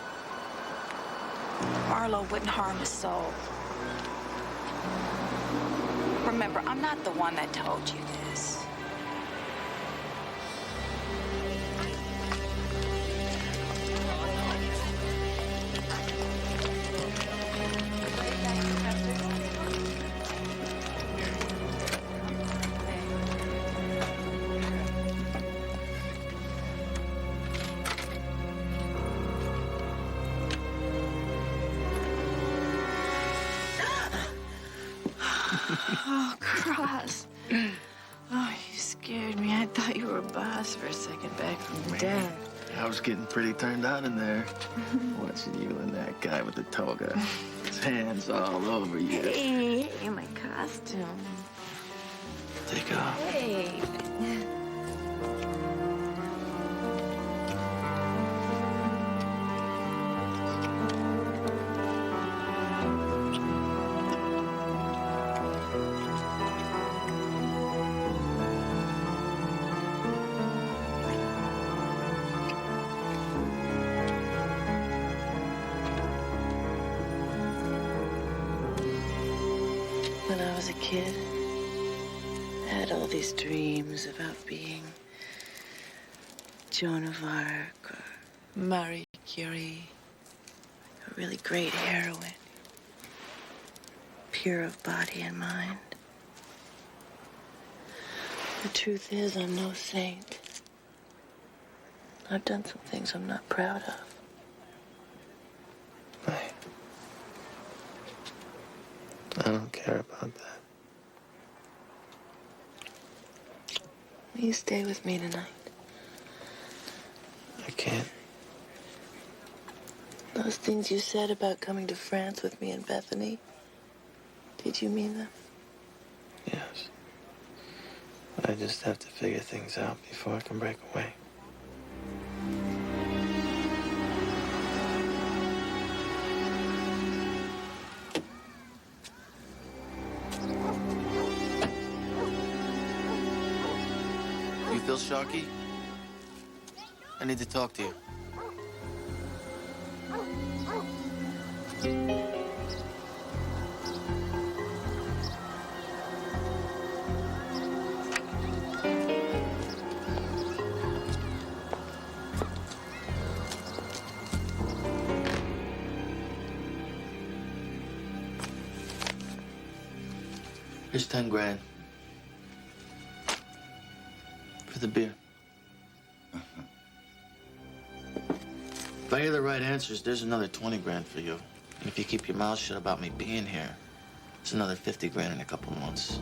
Marlowe wouldn't harm his soul. Remember, I'm not the one that told you this. Oh, Cross. Oh, you scared me. I thought you were a boss for a second back from Dad. I was getting pretty turned on in there. Watching you and that guy with the toga. His hands all over you. Hey, my costume. Take it off. Hey. When I was a kid, I had all these dreams about being Joan of Arc or Marie Curie, a really great heroine, pure of body and mind. The truth is, I'm no saint. I've done some things I'm not proud of. I don't care about that. Will you stay with me tonight? I can't. Those things you said about coming to France with me and Bethany, did you mean them? Yes. But I just have to figure things out before I can break away. You feel shocky? I need to talk to you. Here's 10 grand. For the beer. If I hear the right answers, there's another 20 grand for you. And if you keep your mouth shut about me being here, it's another 50 grand in a couple months.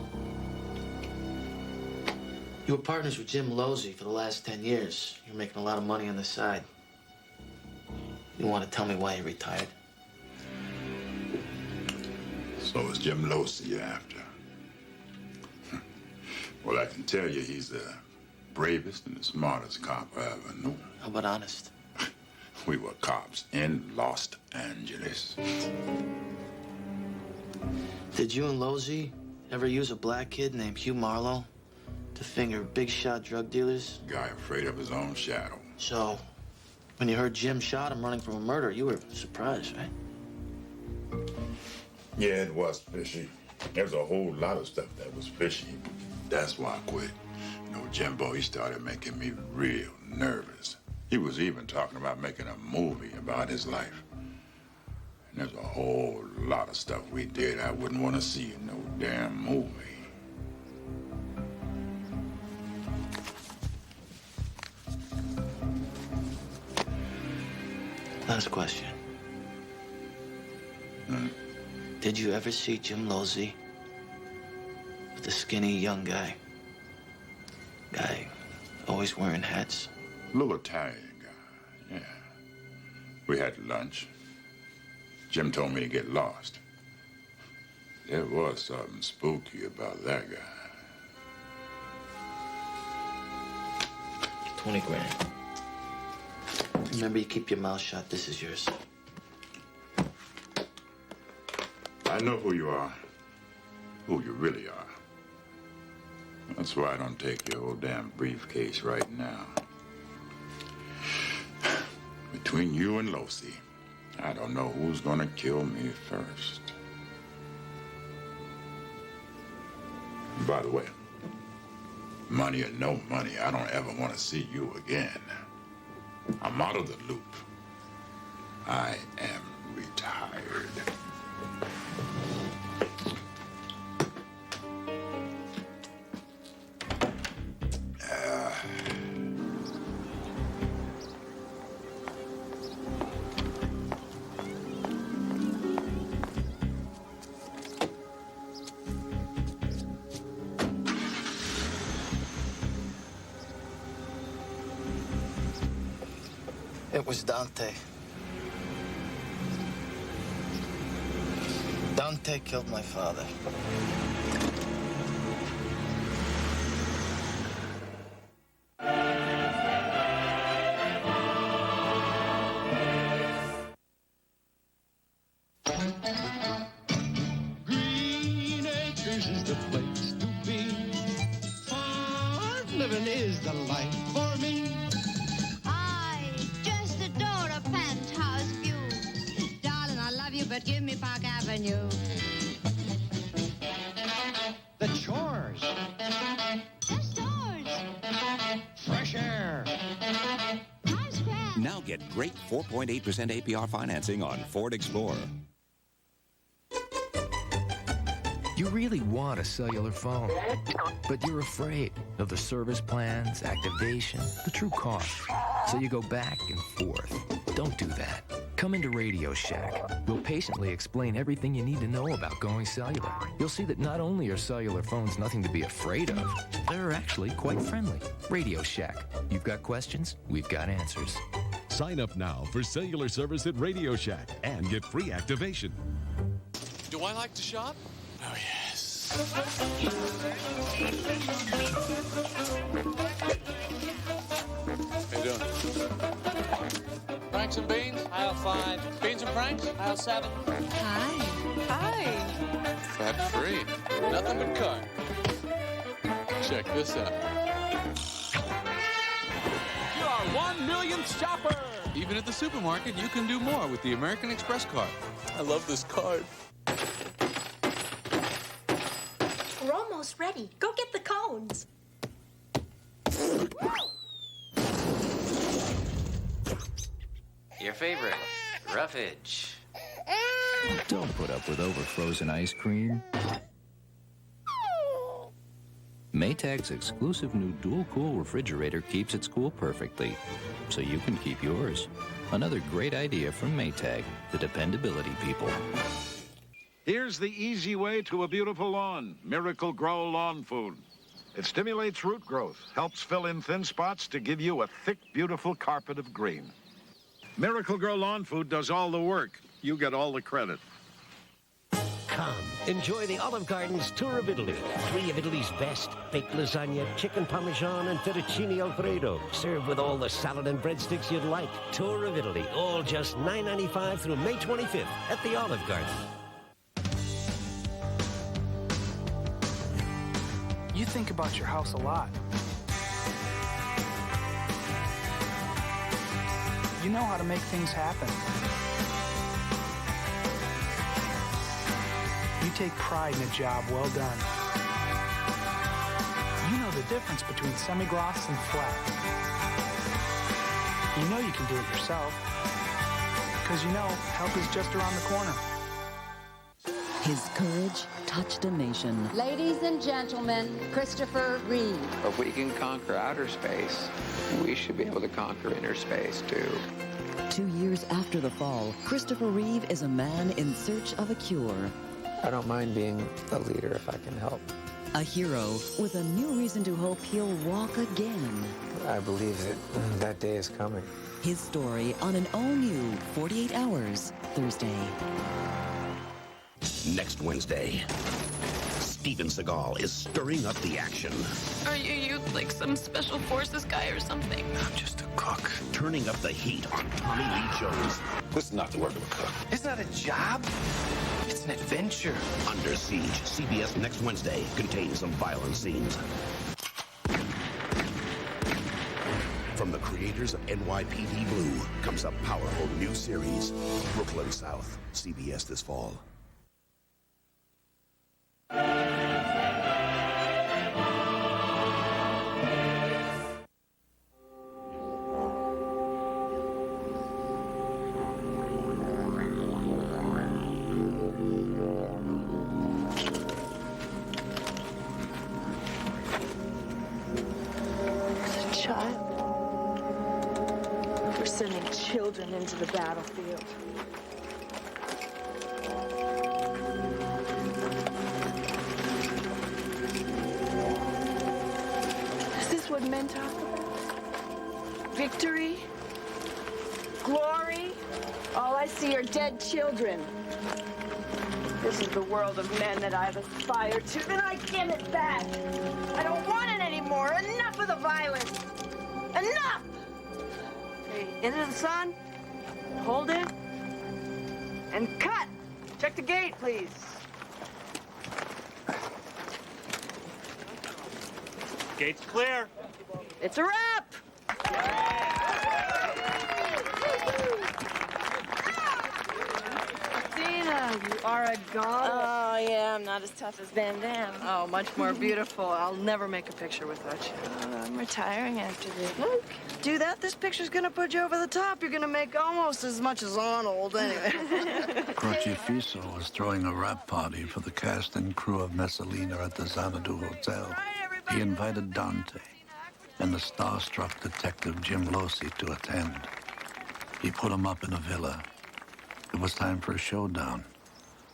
You were partners with Jim Losey for the last 10 years. You're making a lot of money on the side. You want to tell me why you retired? So it's Jim Losey you're after. Well, I can tell you he's the bravest and the smartest cop I ever knew. How about honest? We were cops in Los Angeles. Did you and Losey ever use a black kid named Hugh Marlowe to finger big shot drug dealers? Guy afraid of his own shadow. So, when you heard Jim shot him running from a murder, you were surprised, right? Yeah, it was fishy. There's a whole lot of stuff that was fishy. That's why I quit. You know, Jimbo, he started making me real nervous. He was even talking about making a movie about his life. And there's a whole lot of stuff we did I wouldn't want to see in no damn movie. Last question. Did you ever see Jim Losey with the skinny young guy? Guy always wearing hats? Little Italian guy, yeah. We had lunch. Jim told me to get lost. There was something spooky about that guy. 20 grand. Remember, you keep your mouth shut. This is yours. I know who you are. Who you really are. That's why I don't take your old damn briefcase right now. Between you and Losi, I don't know who's gonna kill me first. By the way, money or no money, I don't ever want to see you again. I'm out of the loop. I am retired. It was Dante. Dante killed my father. Green Acres is the place to be. Farm living is the life for me. I just adore a penthouse view. Darling, I love you, but give me Park Avenue. The chores. The stores. Fresh air. Times Square. Now get great 4.8% APR financing on Ford Explorer. You really want a cellular phone, but you're afraid of the service plans, activation, the true cost. So you go back and forth. Don't do that. Come into Radio Shack. We'll patiently explain everything you need to know about going cellular. You'll see that not only are cellular phones nothing to be afraid of, they're actually quite friendly. Radio Shack. You've got questions, we've got answers. Sign up now for cellular service at Radio Shack and get free activation. Do I like to shop? Oh, yes. How you doing? Franks and beans? Aisle 5. Beans and franks? Aisle 7. Hi. Hi. Fat free. Nothing but carb. Check this out. You are 1 millionth shopper! Even at the supermarket, you can do more with the American Express card. I love this card. We're almost ready. Go get the cones. Your favorite, Roughage. Don't put up with over-frozen ice cream. Maytag's exclusive new dual-cool refrigerator keeps its cool perfectly, so you can keep yours. Another great idea from Maytag, the dependability people. Here's the easy way to a beautiful lawn. Miracle Grow Lawn Food. It stimulates root growth, helps fill in thin spots to give you a thick, beautiful carpet of green. Miracle Grow Lawn Food does all the work. You get all the credit. Come, enjoy the Olive Garden's tour of Italy. 3 of Italy's best. Baked lasagna, chicken parmesan, and fettuccine alfredo. Served with all the salad and breadsticks you'd like. Tour of Italy, all just $9.95 through May 25th at the Olive Garden. You think about your house a lot. You know how to make things happen. You take pride in a job well done. You know the difference between semi-gloss and flat. You know you can do it yourself, because you know help is just around the corner. His courage touched a nation. Ladies and gentlemen, Christopher Reeve. If we can conquer outer space, we should be able to conquer inner space, too. 2 years after the fall, Christopher Reeve is a man in search of a cure. I don't mind being a leader if I can help. A hero with a new reason to hope he'll walk again. I believe that that day is coming. His story on an all-new 48 Hours, Thursday. Next Wednesday, Steven Seagal is stirring up the action. Are you like some special forces guy or something? I'm just a cook. Turning up the heat on Tommy Lee Jones. This is not the work of a cook. It's not a job. It's an adventure. Under Siege, CBS next Wednesday, contains some violent scenes. From the creators of NYPD Blue comes a powerful new series, Brooklyn South, CBS this fall. Sending children into the battlefield. Is this what men talk about? Victory? Glory? All I see are dead children. This is the world of men that I've aspired to, and I give it back. I don't want it anymore. Enough of the violence. Enough! Into the sun, hold it, and cut. Check the gate, please. Gate's clear. It's a wrap. Dina, you are a god. Oh, yeah, I'm not as tough as Van Damme. Oh, much more beautiful. I'll never make a picture without you. I'm retiring after this. Look, do that. This picture's gonna put you over the top. You're gonna make almost as much as Arnold, anyway. Crocifisso was throwing a wrap party for the cast and crew of Messalina at the Xanadu Hotel. He invited Dante and the starstruck detective Jim Losi to attend. He put him up in a villa. It was time for a showdown,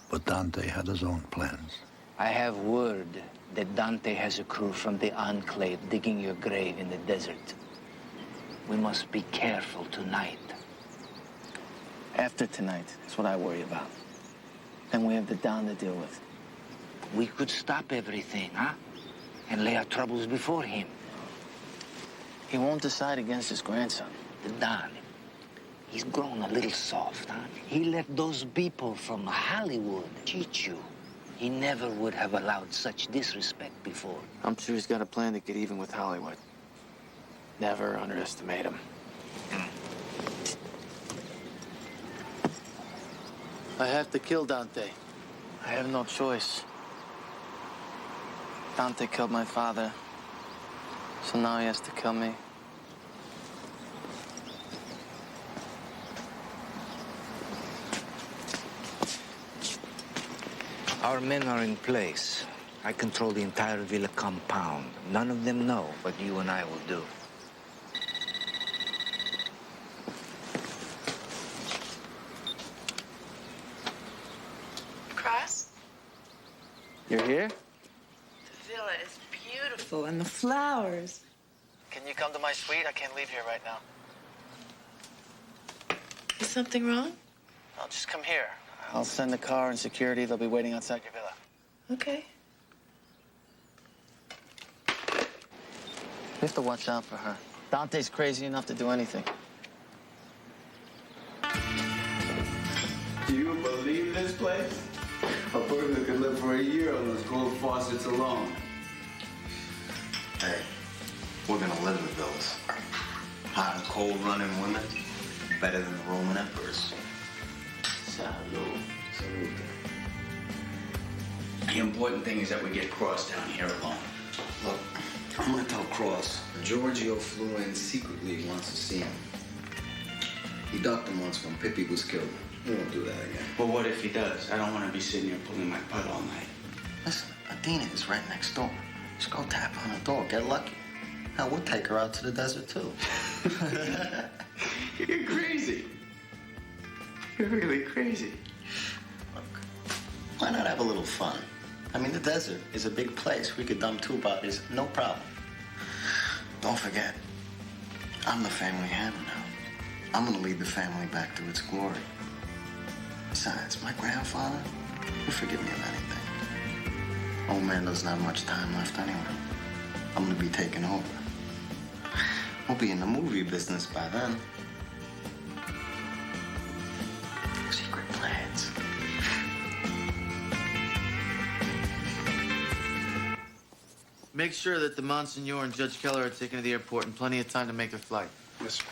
but Dante had his own plans. I have word that Dante has a crew from the Enclave digging your grave in the desert. We must be careful tonight. After tonight, that's what I worry about. Then we have the Don to deal with. We could stop everything, huh? And lay our troubles before him. He won't decide against his grandson. The Don, he's grown a little soft, huh? He let those people from Hollywood cheat you. He never would have allowed such disrespect before. I'm sure he's got a plan to get even with Hollywood. Never underestimate him. I have to kill Dante. I have no choice. Dante killed my father, so now he has to kill me. Our men are in place. I control the entire villa compound. None of them know what you and I will do. Cross? You're here? The villa is beautiful, and the flowers. Can you come to my suite? I can't leave here right now. Is something wrong? No, just come here. I'll send the car and security. They'll be waiting outside your villa. Okay. You have to watch out for her. Dante's crazy enough to do anything. Do you believe this place? A person could live for a year on those gold faucets alone. Hey, we're gonna live in the villas. Hot and cold running women, better than the Roman emperors. Salud. Salute. The important thing is that we get Cross down here alone. Look, I'm gonna tell Cross. Giorgio flew in secretly. He wants to see him. He ducked him once when Pippi was killed. He won't do that again. But what if he does? I don't want to be sitting here pulling my putt all night. Listen, Adina is right next door. Just go tap on the door. Get lucky. Hell, we'll take her out to the desert, too. You're crazy. You're really crazy. Look, why not have a little fun? I mean, the desert is a big place. We could dump two bodies, no problem. Don't forget, I'm the family hammer now. I'm gonna lead the family back to its glory. Besides, my grandfather would forgive me of anything. Old man doesn't have much time left anyway. I'm gonna be taking over. We'll be in the movie business by then. Secret plans. Make sure that the Monsignor and Judge Keller are taken to the airport in plenty of time to make their flight. Yes, sir.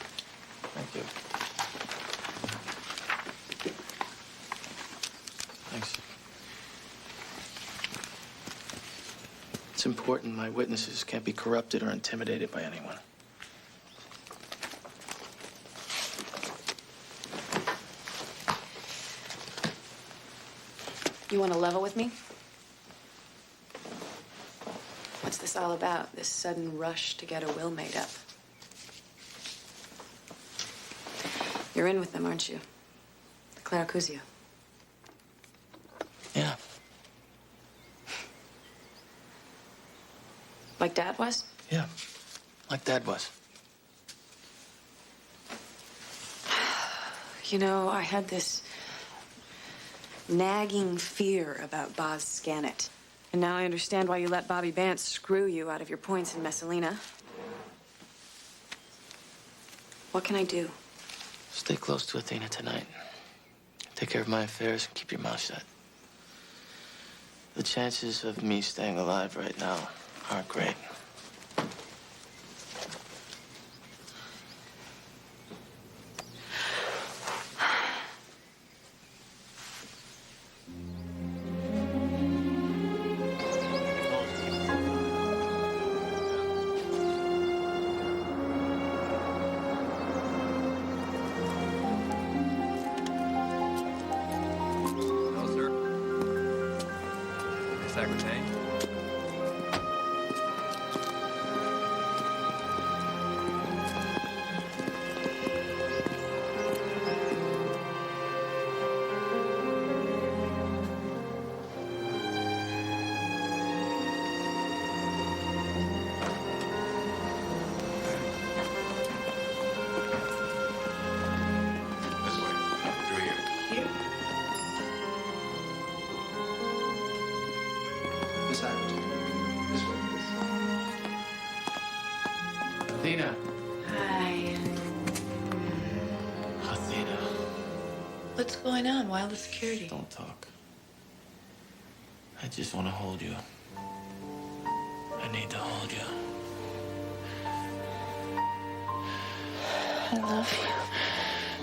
Thank you. Thanks. It's important my witnesses can't be corrupted or intimidated by anyone. You want to level with me? What's this all about, this sudden rush to get a will made up? You're in with them, aren't you? Claire Cuzio. Yeah. Like Dad was? Yeah. Like Dad was. You know, I had this nagging fear about Boz Scannett. And now I understand why you let Bobby Bance screw you out of your points in Messalina. What can I do? Stay close to Athena tonight. Take care of my affairs and keep your mouth shut. The chances of me staying alive right now aren't great. Athena. Hi. Athena. What's going on? Why all the security? Don't talk. I just want to hold you. I need to hold you. I love you.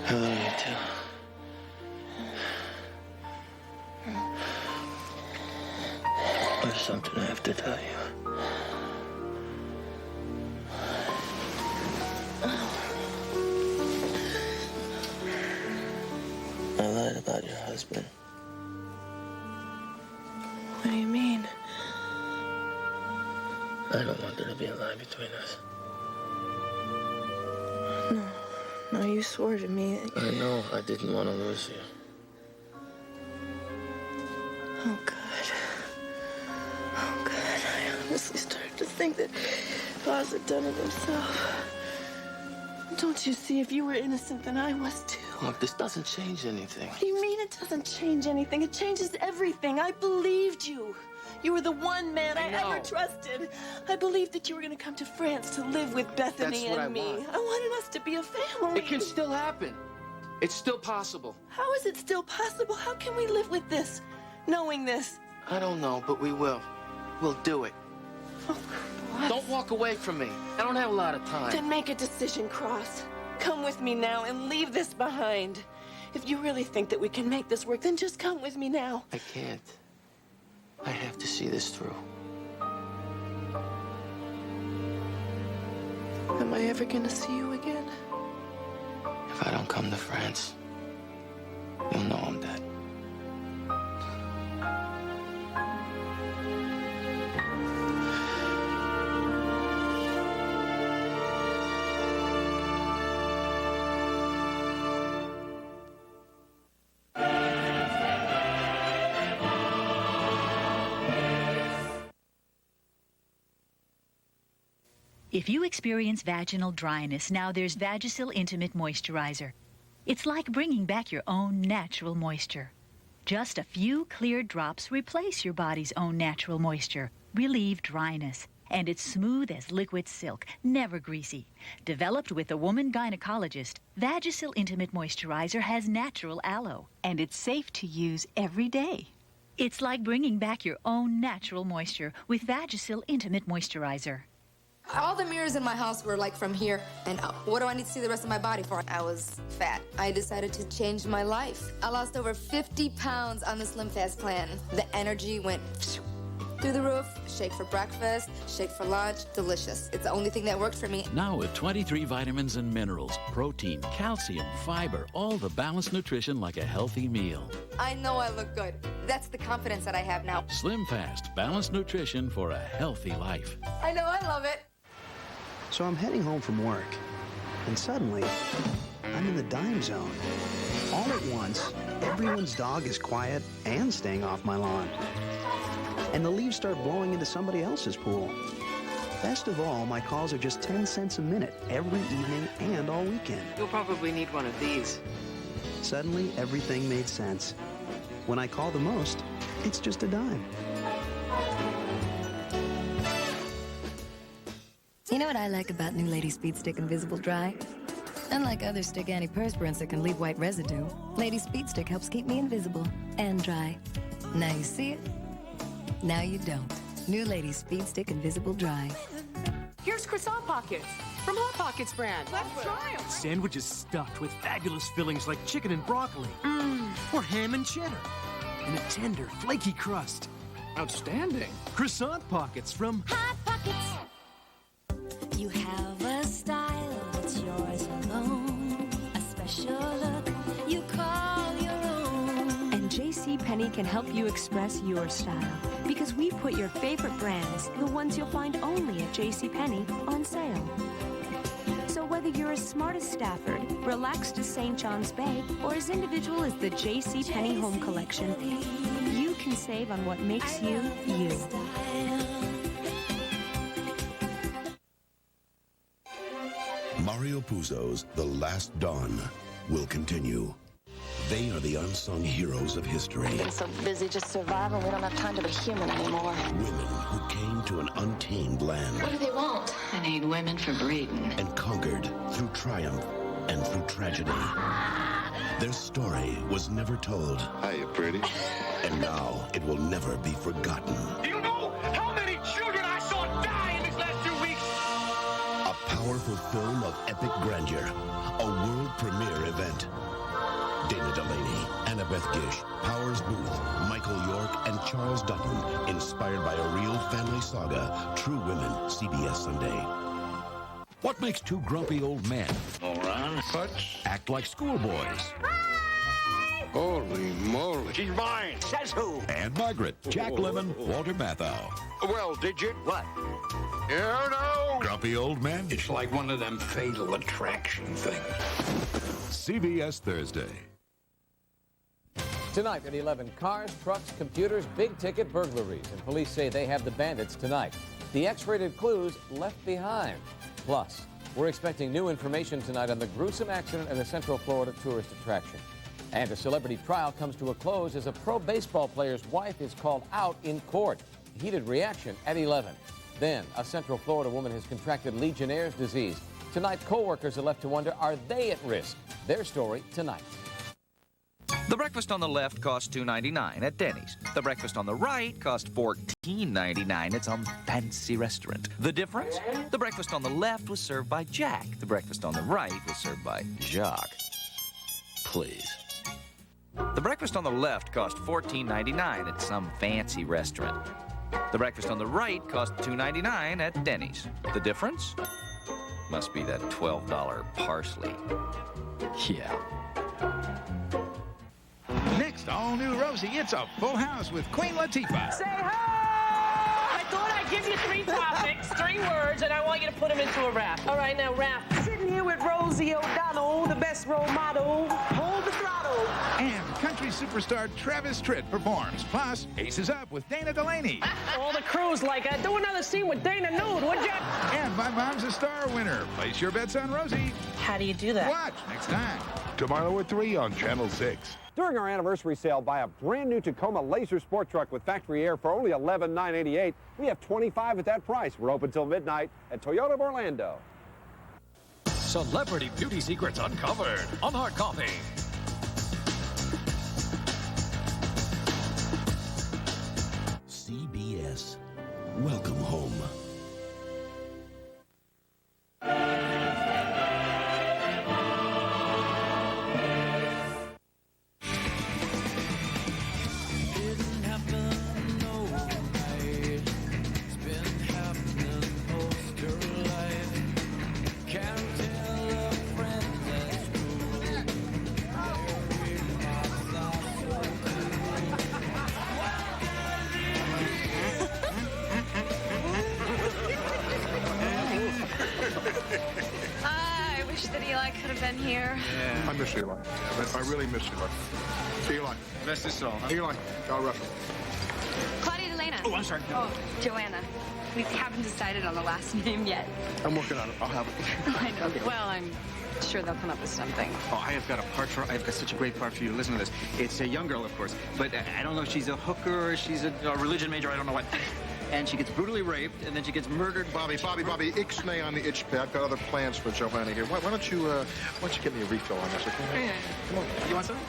I love you too. There's something I have to tell you. I lied about your husband. What do you mean? I don't want there to be a lie between us. No, you swore to me. I know I didn't want to lose you. Oh, God. Oh, God. I honestly started to think that Boz had done it himself. Don't you see? If you were innocent, then I was too. Look, this doesn't change anything. What do you mean it doesn't change anything? It changes everything. I believed you. You were the one man I ever trusted. I believed that you were going to come to France to live with Bethany and me. I wanted us to be a family. It can still happen. It's still possible. How is it still possible? How can we live with this, knowing this? I don't know, but we will. We'll do it. Don't walk away from me. I don't have a lot of time. Then make a decision, Cross. Come with me now and leave this behind. If you really think that we can make this work, then just come with me now. I can't. I have to see this through. Am I ever gonna see you again? If I don't come to France, you'll know I'm dead. If you experience vaginal dryness, now there's Vagisil Intimate Moisturizer. It's like bringing back your own natural moisture. Just a few clear drops replace your body's own natural moisture, relieve dryness, and it's smooth as liquid silk, never greasy. Developed with a woman gynecologist, Vagisil Intimate Moisturizer has natural aloe, and it's safe to use every day. It's like bringing back your own natural moisture with Vagisil Intimate Moisturizer. All the mirrors in my house were like from here and up. What do I need to see the rest of my body for? I was fat. I decided to change my life. I lost over 50 pounds on the Slim Fast plan. The energy went through the roof. Shake for breakfast, shake for lunch. Delicious. It's the only thing that worked for me. Now with 23 vitamins and minerals, protein, calcium, fiber, all the balanced nutrition like a healthy meal. I know I look good. That's the confidence that I have now. Slim Fast, balanced nutrition for a healthy life. I know, I love it. So I'm heading home from work, and suddenly, I'm in the dime zone. All at once, everyone's dog is quiet and staying off my lawn. And the leaves start blowing into somebody else's pool. Best of all, my calls are just 10 cents a minute every evening and all weekend. You'll probably need one of these. Suddenly, everything made sense. When I call the most, it's just a dime. You know what I like about New Lady Speed Stick Invisible Dry? Unlike other stick antiperspirants that can leave white residue, Lady Speed Stick helps keep me invisible and dry. Now you see it, now you don't. New Lady Speed Stick Invisible Dry. Here's croissant pockets from Hot Pockets brand. Let's try them. Sandwiches stuffed with fabulous fillings like chicken and broccoli. Or ham and cheddar. And a tender, flaky crust. Outstanding. Croissant pockets from Hot Pockets. You have a style that's yours alone. A special look you call your own. And JCPenney can help you express your style. Because we put your favorite brands, the ones you'll find only at JCPenney, on sale. So whether you're as smart as Stafford, relaxed as St. John's Bay, or as individual as the JCPenney Home Collection, you can save on what makes you, you. Mario Puzo's The Last Dawn will continue. They are the unsung heroes of history. I've been so busy just surviving, we don't have time to be human anymore. Women who came to an untamed land. What do they want? They need women for breeding. And conquered through triumph and through tragedy. Their story was never told. Hiya, pretty. And now it will never be forgotten. Do you know how many children I saw die in these last 2 weeks? A powerful film of epic grandeur. A world premiere event. Dana Delaney, Annabeth Gish, Powers Booth, Michael York, and Charles Dutton. Inspired by a real family saga. True Women, CBS Sunday. What makes two grumpy old men act like schoolboys? Holy moly. She's mine. Says who? And Margaret, Jack Lemmon, Walter Matthau. Well, did you? What? You know. Grumpy old men? It's like one of them fatal attraction things. CBS Thursday. Tonight at 11, cars, trucks, computers, big-ticket burglaries. And police say they have the bandits tonight. The X-rated clues left behind. Plus, we're expecting new information tonight on the gruesome accident at a Central Florida tourist attraction. And a celebrity trial comes to a close as a pro baseball player's wife is called out in court. Heated reaction at 11. Then, a Central Florida woman has contracted Legionnaire's disease. Tonight, co-workers are left to wonder, are they at risk? Their story tonight. The breakfast on the left costs $2.99 at Denny's. The breakfast on the right costs $14.99 at some fancy restaurant. The difference? The breakfast on the left was served by Jack. The breakfast on the right was served by Jacques. Please. The breakfast on the left cost $14.99 at some fancy restaurant. The breakfast on the right cost $2.99 at Denny's. The difference? Must be that $12 parsley. Yeah. Next, all new Rosie, it's a full house with Queen Latifah. Say hi! I thought I'd give you 3 topics, 3 words, and I want you to put them into a rap. All right, now rap. Sitting here with Rosie O'Donnell, the best role model. Hold the throttle. And country superstar Travis Tritt performs. Plus, Aces Up with Dana Delaney. All the crews like, do another scene with Dana nude, would ya? And My Mom's a Star winner. Place your bets on Rosie. How do you do that? Watch next time. Tomorrow at 3 on Channel 6. During our anniversary sale, buy a brand new Tacoma Laser Sport Truck with factory air for only $11,988. We have 25 at that price. We're open till midnight at Toyota of Orlando. Celebrity beauty secrets uncovered on Hard Copy. CBS. Welcome home. I wish that Eli could have been here. I miss Eli. I really miss Eli. Eli. Bless his soul. Huh? Eli. Al Russell. Claudia Delana. Oh, I'm sorry. Oh, Joanna. We haven't decided on the last name yet. I'm working on it. I'll have it. I know. Well, I'm sure they'll come up with something. Oh, I have got a part for. I've got such a great part for you. Listen to this. It's a young girl, of course, but I don't know if she's a hooker or she's a religion major. I don't know what. And she gets brutally raped, and then she gets murdered. Bobby, ixnay on the itch pad. I've got other plans for Joanna here. Why don't you get me a refill on this, okay? Yeah. Come on. You want some?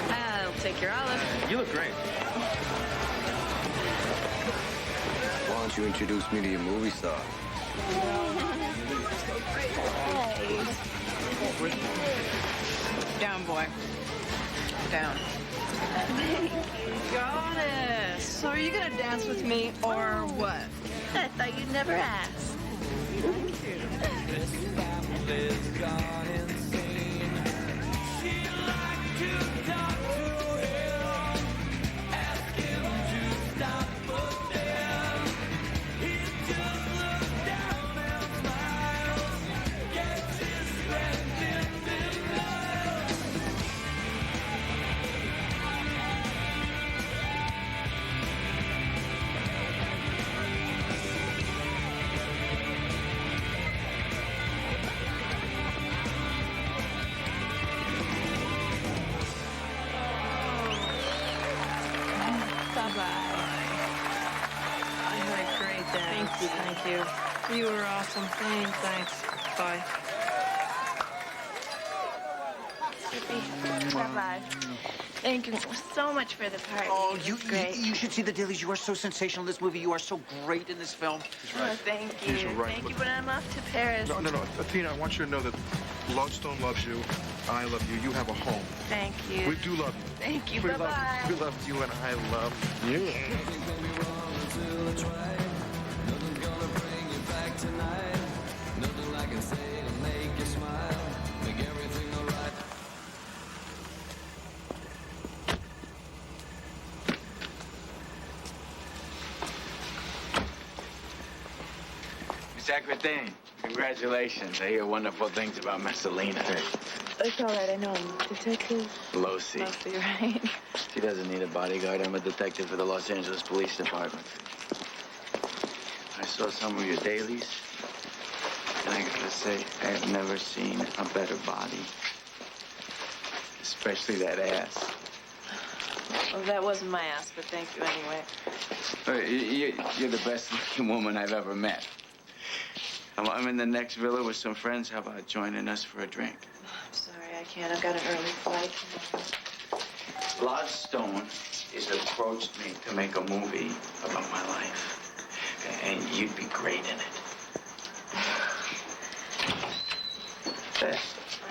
I'll take your olive. You look great. Why don't you introduce me to your movie star? Down, boy. Down. Got it. So are you gonna dance with me or what? I thought you'd never ask. This family's gone insane. She liked to talk to him, ask him to stop, but then he just looks down and smiles, gets his strength in denial. Bye-bye. I had a great day. Thank you. You were awesome. Thanks. Bye. Bye-bye. Thank you so much for the party. Oh, you great. you should see the dailies. You are so sensational in this movie. You are so great in this film. Oh, thank you. He's right. Thank you, but I'm off to Paris. No. Athena, I want you to know that Lodestone loves you. I love you. You have a home. Thank you. We do love you. Thank you. We Bye-bye. We love you, and I love you. Miss Aquitaine, congratulations. I hear wonderful things about Messalina. It's all right. I know him. Detective. Losi. Mostly right. She doesn't need a bodyguard. I'm a detective for the Los Angeles Police Department. I saw some of your dailies, and I gotta say, I have never seen a better body. Especially that ass. Well, that wasn't my ass, but thank you anyway. You're the best looking woman I've ever met. I'm in the next villa with some friends. How about joining us for a drink? I'm sorry, I can't. I've got an early flight. Lodestone has approached me to make a movie about my life. And you'd be great in it.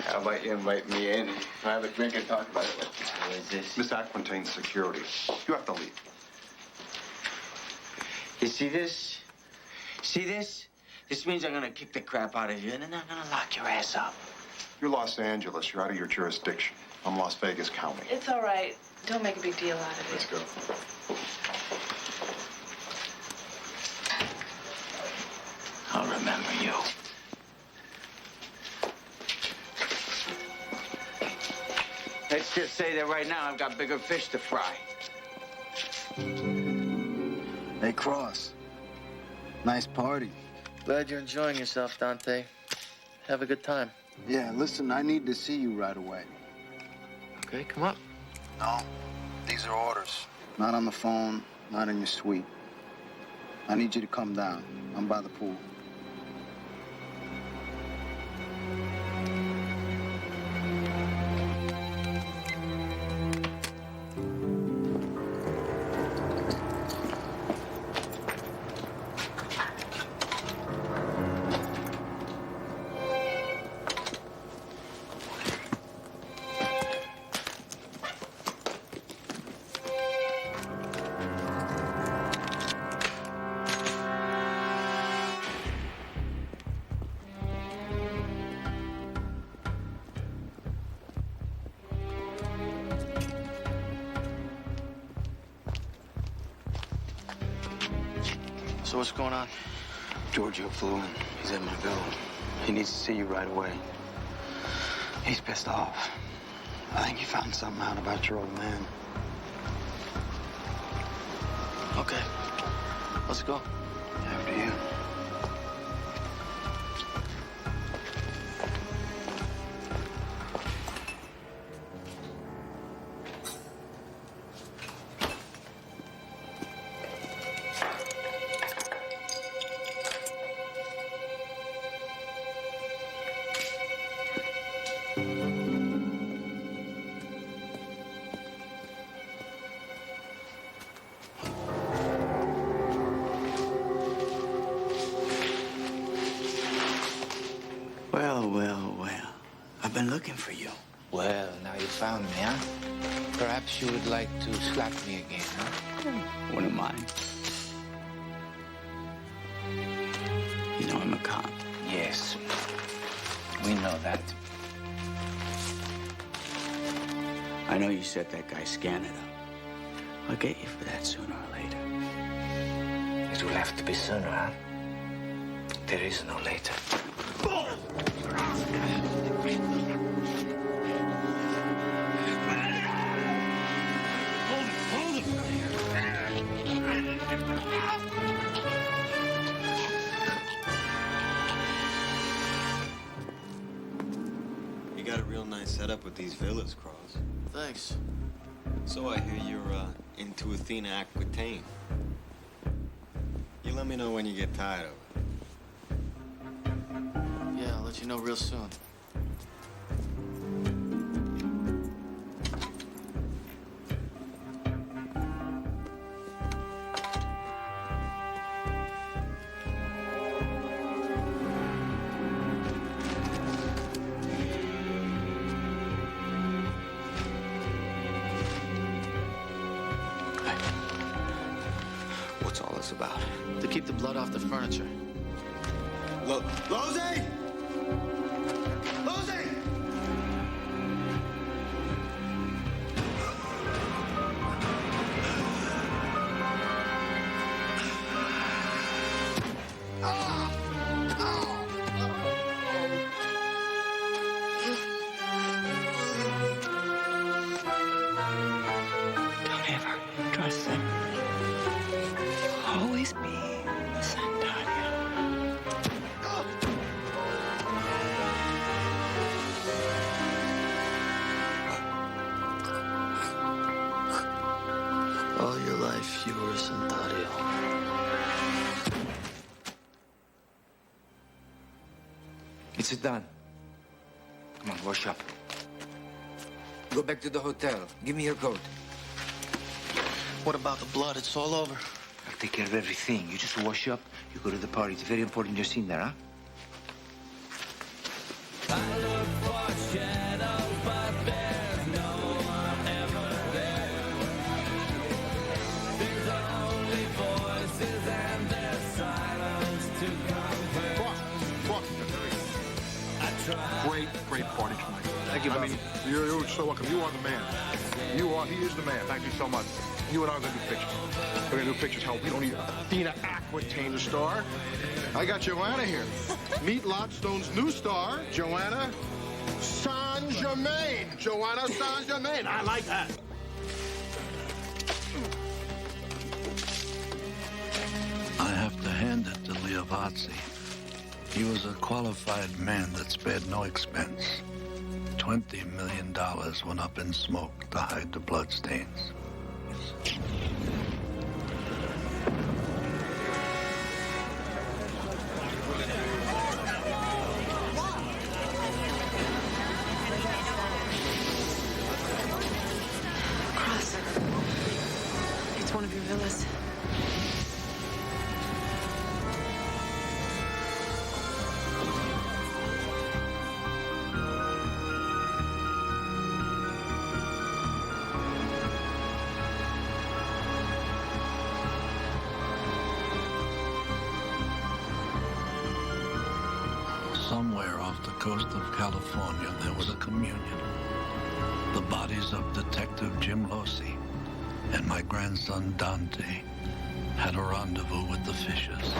How about you invite me in and have a drink and talk about it? What is this? Miss Aquitaine's security. You have to leave. You see this? See this? This means I'm gonna kick the crap out of you, and then I'm gonna lock your ass up. You're Los Angeles. You're out of your jurisdiction. I'm Las Vegas County. It's all right. Don't make a big deal out of it. Let's go. I'll remember you. Let's just say that right now I've got bigger fish to fry. Hey, Cross. Nice party. Glad you're enjoying yourself, Dante. Have a good time. Yeah, listen, I need to see you right away. Okay, come up. No, these are orders. Not on the phone, not in your suite. I need you to come down. I'm by the pool. So what's going on? Giorgio flew in. He's at my villa. He needs to see you right away. He's pissed off. I think he found something out about your old man. Okay. Let's go. After you. Well. I've been looking for you. Well, now you found me, huh? Perhaps you would like to slap me again, huh? Wouldn't mind. You know I'm a cop. Yes. We know that. I know you set that guy Canada. I'll get you for that sooner or later. It will have to be sooner, huh? There is no later. You got a real nice setup with these villas, Cross. Thanks. So I hear you're into Athena Aquitaine. You let me know when you get tired of it. Yeah, I'll let you know real soon. What's all this about? To keep the blood off the furniture. Losey! Losey! Don't ever trust them. Always be Santaria. All your life, you were Santario. It's done. Come on, wash up. Go back to the hotel. Give me your coat. What about the blood? It's all over. I'll take care of everything. You just wash up. You go to the party. It's very important you're seen there, huh? I look for shadows, but there's no one ever there. There's only voices and there's silence to compare. I try. Great party tonight. Thank you, I Bob. mean, you're so welcome. You are the man. He is the man. Thank you so much. You and I are going to do pictures. We're going to do pictures. Hell, we don't need Athena Aquitaine to star. I got Joanna here. Meet Lodstone's new star, Joanna Saint-Germain. Joanna Saint-Germain. I like that. I have to hand it to Leovazzi. He was a qualified man that spared no expense. $20 million went up in smoke to hide the bloodstains. Cross. It's one of your villas. Somewhere off the coast of California, there was a communion. The bodies of Detective Jim Losey and my grandson Dante had a rendezvous with the Fishers.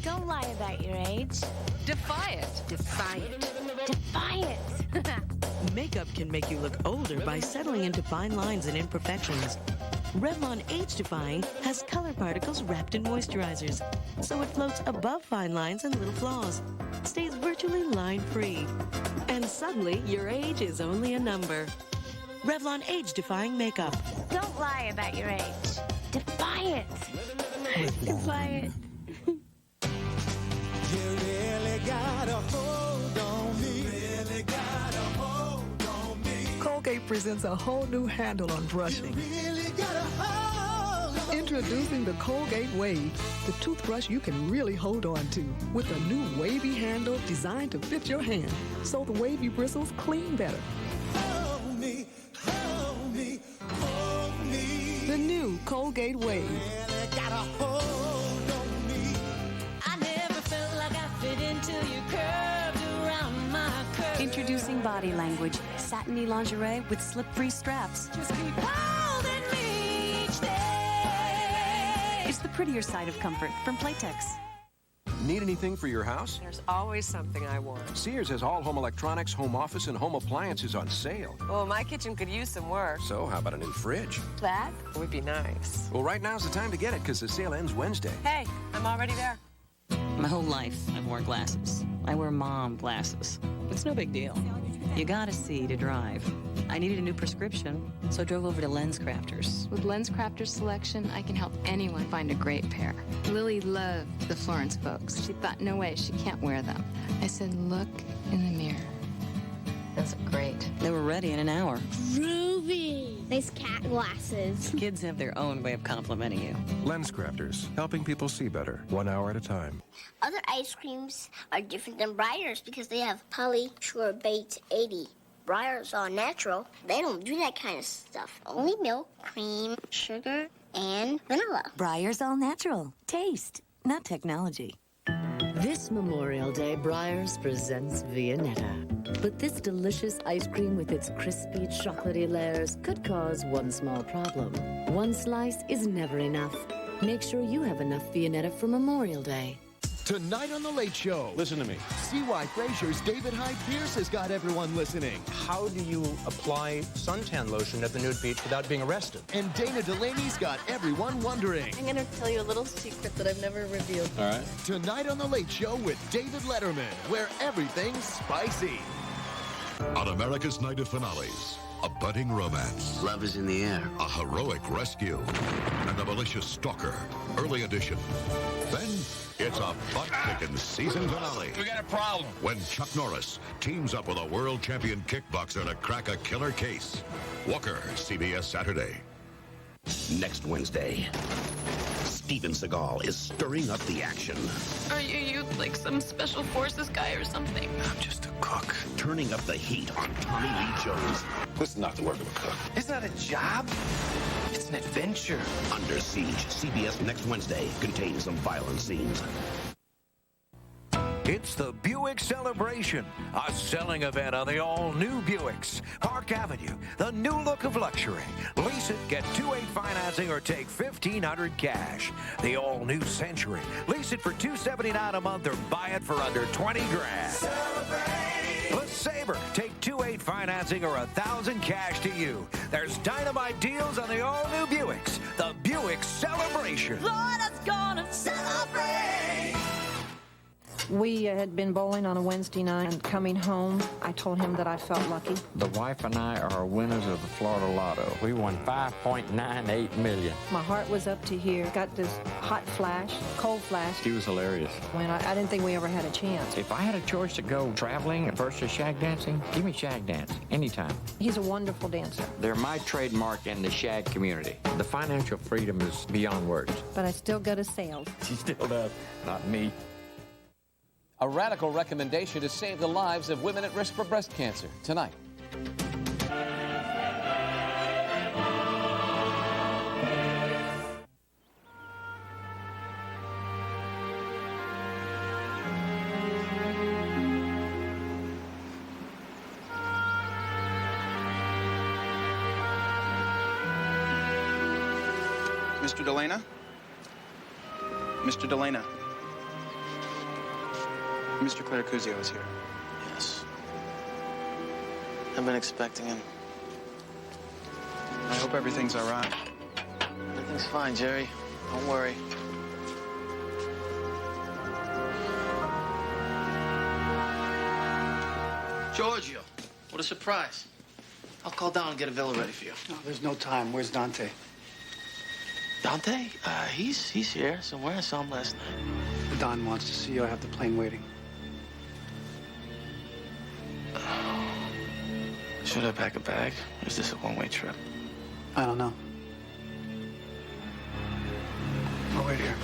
Don't lie about your age. Defy it. Defy it. Defy it. Makeup can make you look older by settling into fine lines and imperfections. Revlon Age Defying has color particles wrapped in moisturizers, so it floats above fine lines and little flaws, stays virtually line-free, and suddenly your age is only a number. Revlon Age Defying Makeup. Don't lie about your age. Defy it. Defy it. You really got a hold on me. Really got a hold on me. Colgate presents a whole new handle on brushing. Really got a hold on Introducing the Colgate Wave, the toothbrush you can really hold on to, with a new wavy handle designed to fit your hand, so the wavy bristles clean better. Hold me, hold me, hold me. The new Colgate Wave. Really got a hold on me. I never felt like I fit until you curved around my curve. Introducing Body Language, satiny lingerie with slip-free straps. Just keep holding me each day. It's the prettier side of comfort from Playtex. Need anything for your house? There's always something I want. Sears has all home electronics, home office, and home appliances on sale. Well, my kitchen could use some work. So how about a new fridge? That would be nice. Well, right now's the time to get it because the sale ends Wednesday. Hey, I'm already there. My whole life, I've worn glasses. I wear mom glasses. It's no big deal. You gotta see to drive. I needed a new prescription, so I drove over to Lens Crafters. With Lens Crafters selection, I can help anyone find a great pair. Lily loved the Florence folks. She thought, no way, she can't wear them. I said, look in the mirror. Those are great. They were ready in an hour. Ruby! Nice cat glasses. Kids have their own way of complimenting you. Lens Crafters, helping people see better, 1 hour at a time. Other ice creams are different than Breyers because they have polysorbate 80. Breyers are natural. They don't do that kind of stuff. Only milk, cream, sugar, and vanilla. Breyers All Natural. Taste, not technology. This Memorial Day, Breyers presents Viennetta. But this delicious ice cream with its crispy, chocolatey layers could cause one small problem. One slice is never enough. Make sure you have enough Viennetta for Memorial Day. Tonight on The Late Show. Listen to me. See why Frasier's David Hyde Pierce has got everyone listening. How do you apply suntan lotion at the nude beach without being arrested? And Dana Delaney's got everyone wondering. I'm going to tell you a little secret that I've never revealed. All right. Tonight on The Late Show with David Letterman, where everything's spicy. On America's Night of Finales, a budding romance. Love is in the air. A heroic rescue. And a malicious stalker. Early edition. Then, it's a butt-kicking season finale. We got a problem. When Chuck Norris teams up with a world champion kickboxer to crack a killer case. Walker, CBS Saturday. Next Wednesday, Steven Seagal is stirring up the action. Are you like some special forces guy or something? I'm just a cook. Turning up the heat on Tommy Lee Jones. This is not the work of a cook. It's not a job. It's an adventure. Under Siege, CBS next Wednesday contains some violent scenes. It's the Buick Celebration, a selling event on the all-new Buicks. Park Avenue, the new look of luxury. Lease it, get 2.8 financing, or take $1,500 cash. The all-new Century. Lease it for $279 a month or buy it for under $20 grand. The Sabre, take 2.8 financing or $1,000 cash to you. There's dynamite deals on the all-new Buicks. The Buick Celebration. Lord, it's gonna celebrate. We had been bowling on a Wednesday night, and coming home, I told him that I felt lucky. The wife and I are winners of the Florida Lotto. We won $5.98 million. My heart was up to here. Got this hot flash, cold flash. She was hilarious. When I didn't think we ever had a chance. If I had a choice to go traveling versus shag dancing, give me shag dance anytime. He's a wonderful dancer. They're my trademark in the shag community. The financial freedom is beyond words. But I still go to sales. She still does, not me. A radical recommendation to save the lives of women at risk for breast cancer. Tonight. Mr. Delana? Mr. Delana? Mr. Claricuzio is here. Yes. I've been expecting him. I hope everything's all right. Everything's fine, Jerry. Don't worry. Giorgio, what a surprise. I'll call down and get a villa ready for you. No, there's no time. Where's Dante? Dante? He's here somewhere. I saw him last night. Don wants to see you. I have the plane waiting. Should I pack a bag? Or is this a one-way trip? I don't know. I'll wait here.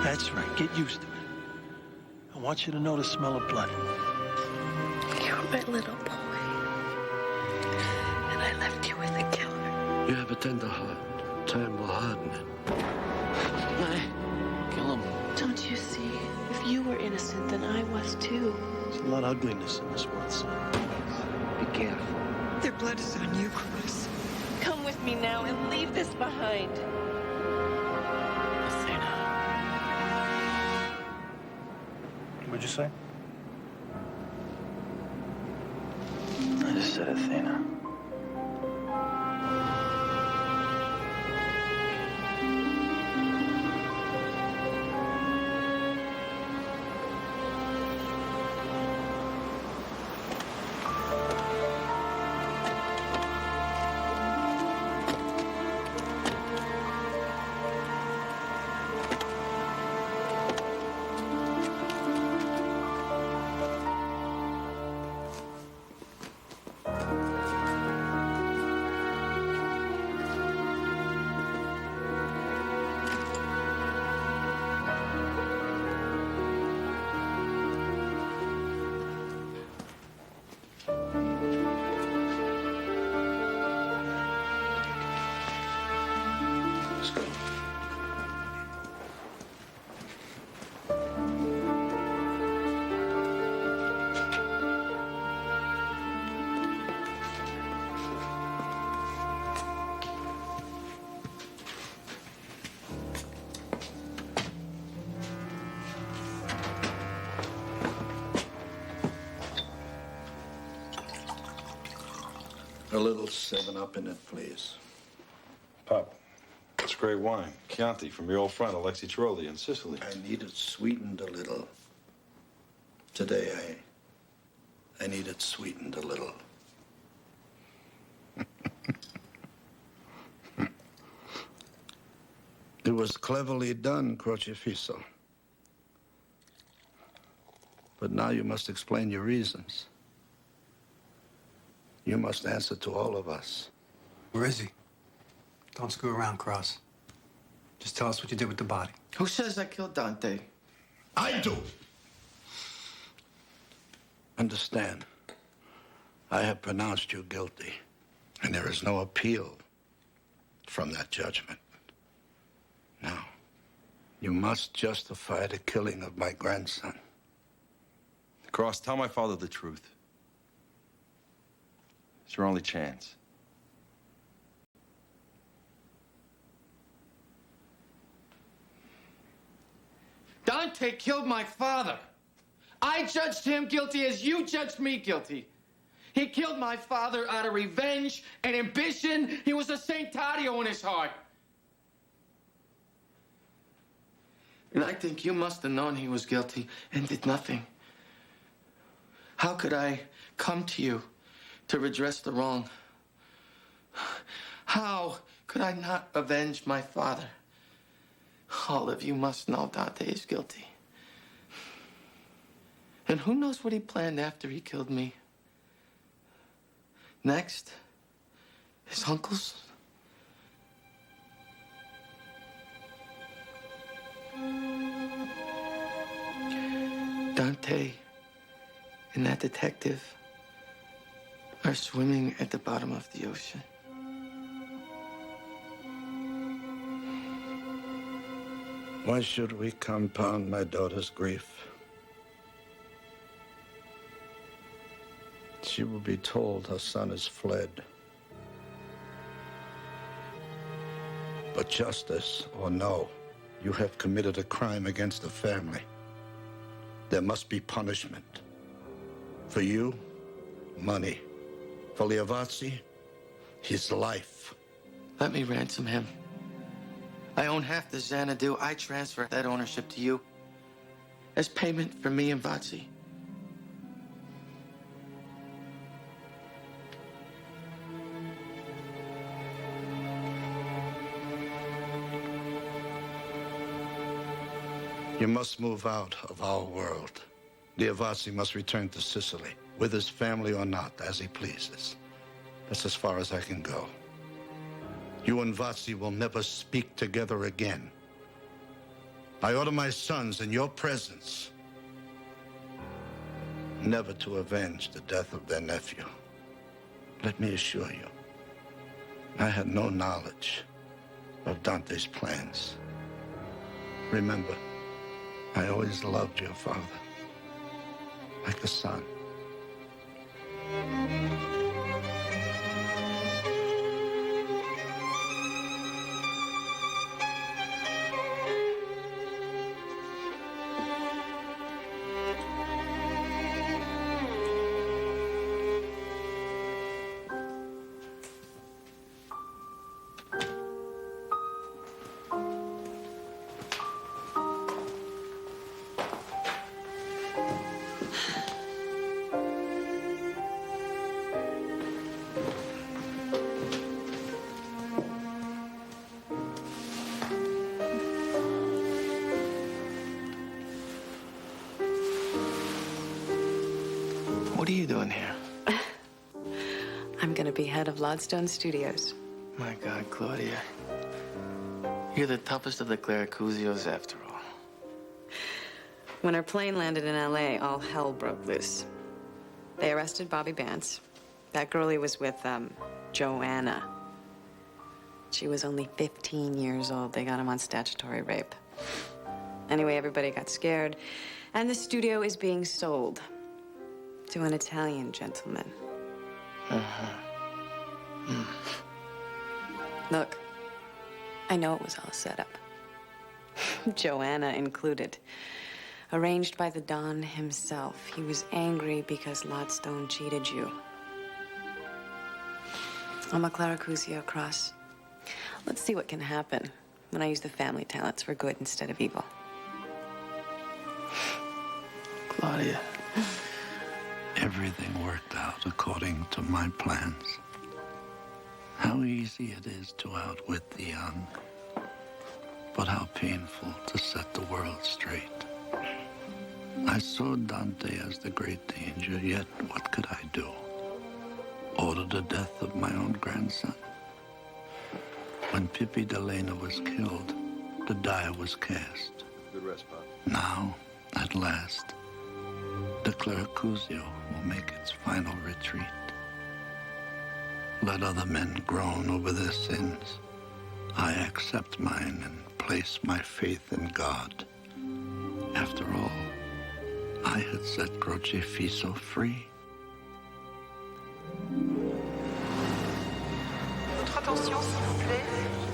That's right. Get used to it. I want you to know the smell of blood. You're my little boy. And I left you with a killer. You have a tender heart. Time will harden it. Kill him. Don't you see? If you were innocent, then I was too. There's a lot of ugliness in this world, son. Be careful. Their blood is on you, Chris. Come with me now and leave this behind. What'd you say? I just said Athena. A little 7-Up in it, please. Pop, it's great wine. Chianti from your old friend, Alexi Tiroli in Sicily. I need it sweetened a little. Today, I need it sweetened a little. It was cleverly done, Crocifisso. But now you must explain your reasons. You must answer to all of us. Where is he? Don't screw around, Cross. Just tell us what you did with the body. Who says I killed Dante? I do. Understand, I have pronounced you guilty, and there is no appeal from that judgment. Now, you must justify the killing of my grandson. Cross, tell my father the truth. It's your only chance. Dante killed my father. I judged him guilty as you judged me guilty. He killed my father out of revenge and ambition. He was a Saint Taddeo in his heart. And I think you must have known he was guilty and did nothing. How could I come to you to redress the wrong? How could I not avenge my father? All of you must know Dante is guilty. And who knows what he planned after he killed me? Next, his uncles. Dante and that detective are swimming at the bottom of the ocean. Why should we compound my daughter's grief? She will be told her son has fled. But justice or no, you have committed a crime against the family. There must be punishment. For you, money. For Liavazzi, his life. Let me ransom him. I own half the Xanadu. I transfer that ownership to you as payment for me and Vazzi. You must move out of our world. Liavazzi must return to Sicily, with his family or not, as he pleases. That's as far as I can go. You and Vazzi will never speak together again. I order my sons in your presence never to avenge the death of their nephew. Let me assure you, I had no knowledge of Dante's plans. Remember, I always loved your father, like a son. What are you doing here? I'm gonna be head of Lodstone Studios. My God, Claudia. You're the toughest of the Claracuzios after all. When our plane landed in LA, all hell broke loose. They arrested Bobby Bance. That girl he was with, Joanna. She was only 15 years old. They got him on statutory rape. Anyway, everybody got scared, and the studio is being sold to an Italian gentleman. Look, I know it was all set up. Joanna included. Arranged by the Don himself. He was angry because Lodstone cheated you. I'm a Clara Cusio, Cross. Let's see what can happen when I use the family talents for good instead of evil. Claudia. Everything worked out according to my plans. How easy it is to outwit the young, but how painful to set the world straight. I saw Dante as the great danger, yet what could I do? Order the death of my own grandson? When Pippi Delena was killed, the die was cast. Good rest, Pop. Now, at last, the Claricuzio will make its final retreat. Let other men groan over their sins. I accept mine and place my faith in God. After all, I had set Crocefisso free. Votre attention, s'il vous plaît.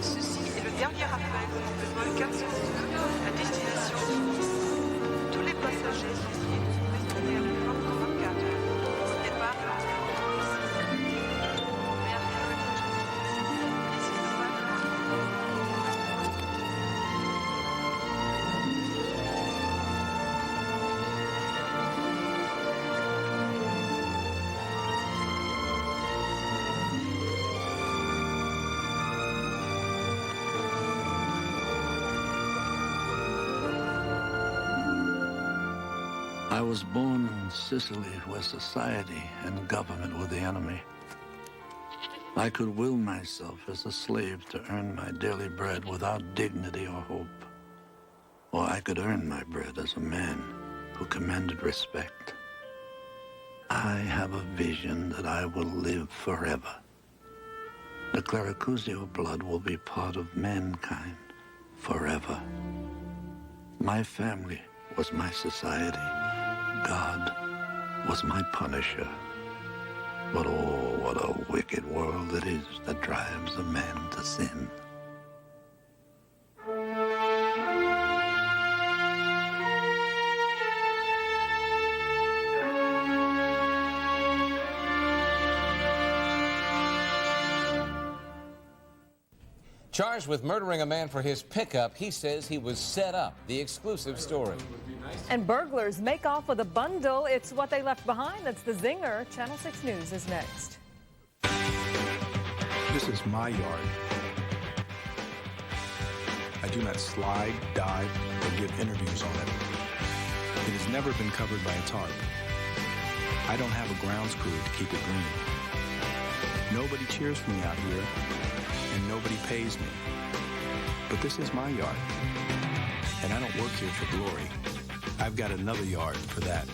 Ceci est le dernier appel de vol 412 à destination. Tous les passagers sont restés à l'époque de 24 heures. Départ I was born in Sicily, where society and government were the enemy. I could will myself as a slave to earn my daily bread without dignity or hope. Or I could earn my bread as a man who commanded respect. I have a vision that I will live forever. The Claricuzio blood will be part of mankind forever. My family was my society. God was my punisher. But oh, what a wicked world it is that drives a man to sin. Charged with murdering a man for his pickup, he says he was set up. The exclusive story. And burglars make off with a bundle. It's what they left behind. That's the zinger. Channel 6 News is next. This is my yard. I do not slide, dive, or give interviews on it. It has never been covered by a tarp. I don't have a grounds crew to keep it green. Nobody cheers for me out here, and nobody pays me. But this is my yard, and I don't work here for glory. I've got another yard for that.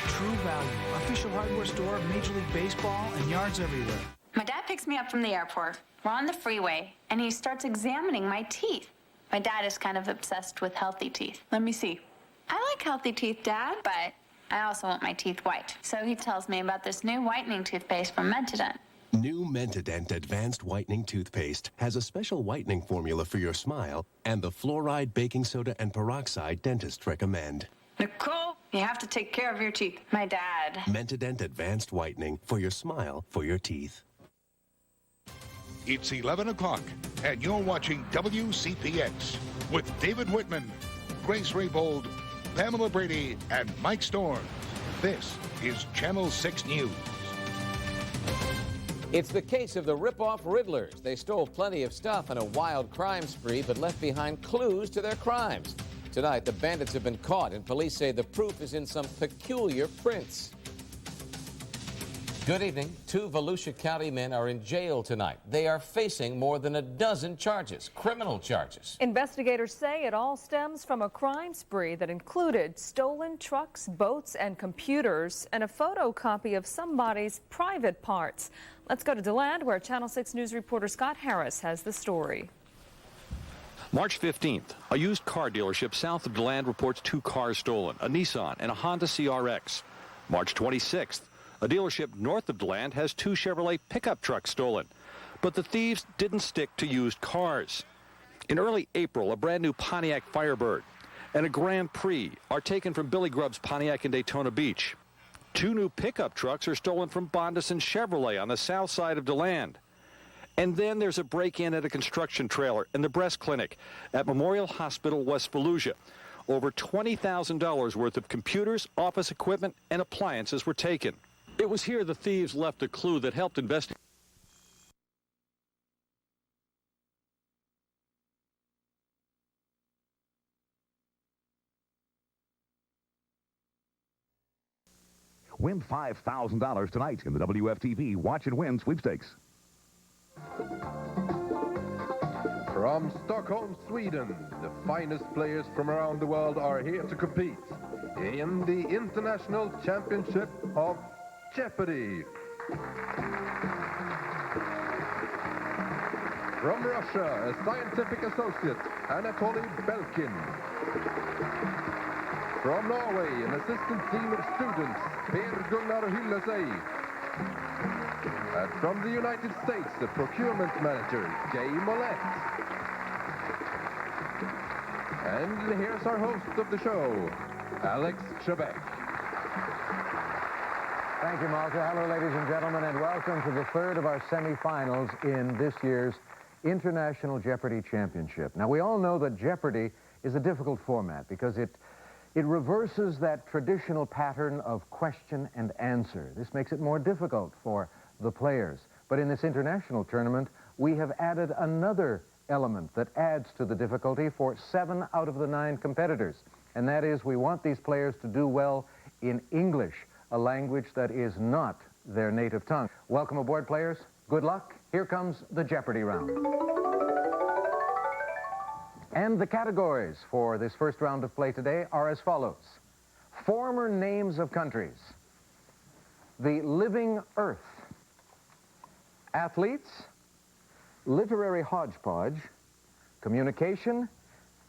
True Value, official hardware store of Major League Baseball and yards everywhere. My dad picks me up from the airport. We're on the freeway, and he starts examining my teeth. My dad is kind of obsessed with healthy teeth. Let me see. I like healthy teeth, Dad, but I also want my teeth white. So he tells me about this new whitening toothpaste from Mentadent. New Mentadent Advanced Whitening Toothpaste has a special whitening formula for your smile and the fluoride, baking soda, and peroxide dentists recommend. Nicole, you have to take care of your teeth. My dad. Mentadent Advanced Whitening for your smile, for your teeth. It's 11 o'clock, and you're watching WCPX with David Whitman, Grace Raybold, Pamela Brady, and Mike Storm. This is Channel 6 News. It's the case of the rip-off Riddlers. They stole plenty of stuff in a wild crime spree, but left behind clues to their crimes. Tonight, the bandits have been caught, and police say the proof is in some peculiar prints. Good evening. 2 Volusia County men are in jail tonight. They are facing more than a dozen charges, criminal charges. Investigators say it all stems from a crime spree that included stolen trucks, boats, and computers, and a photocopy of somebody's private parts. Let's go to DeLand, where Channel 6 News reporter Scott Harris has the story. March 15th, a used car dealership south of DeLand reports 2 cars stolen, a Nissan and a Honda CRX. March 26th, a dealership north of DeLand has 2 Chevrolet pickup trucks stolen. But the thieves didn't stick to used cars. In early April, a brand new Pontiac Firebird and a Grand Prix are taken from Billy Grubb's Pontiac in Daytona Beach. 2 new pickup trucks are stolen from Bondison Chevrolet on the south side of DeLand. And then there's a break-in at a construction trailer and the breast clinic at Memorial Hospital, West Fallujah. Over $20,000 worth of computers, office equipment, and appliances were taken. It was here the thieves left a clue that helped investigate. Win $5,000 tonight in the WFTV Watch and Win sweepstakes. From Stockholm, Sweden, the finest players from around the world are here to compete in the International Championship of Jeopardy! From Russia, a scientific associate, Anatoly Belkin. From Norway, an assistant dean of students, Per Gunnar Hyllesey. And from the United States, the procurement manager, Jay Mollett. And here's our host of the show, Alex Trebek. Thank you, Malta. Hello, ladies and gentlemen, and welcome to the third of our semifinals in this year's International Jeopardy Championship. Now, we all know that Jeopardy is a difficult format because it reverses that traditional pattern of question and answer. This makes it more difficult for the players. But in this international tournament, we have added another element that adds to the difficulty for 7 out of the 9 competitors. And that is, we want these players to do well in English, a language that is not their native tongue. Welcome aboard, players. Good luck. Here comes the Jeopardy round. And the categories for this first round of play today are as follows. Former names of countries. The living earth. Athletes. Literary hodgepodge. Communication.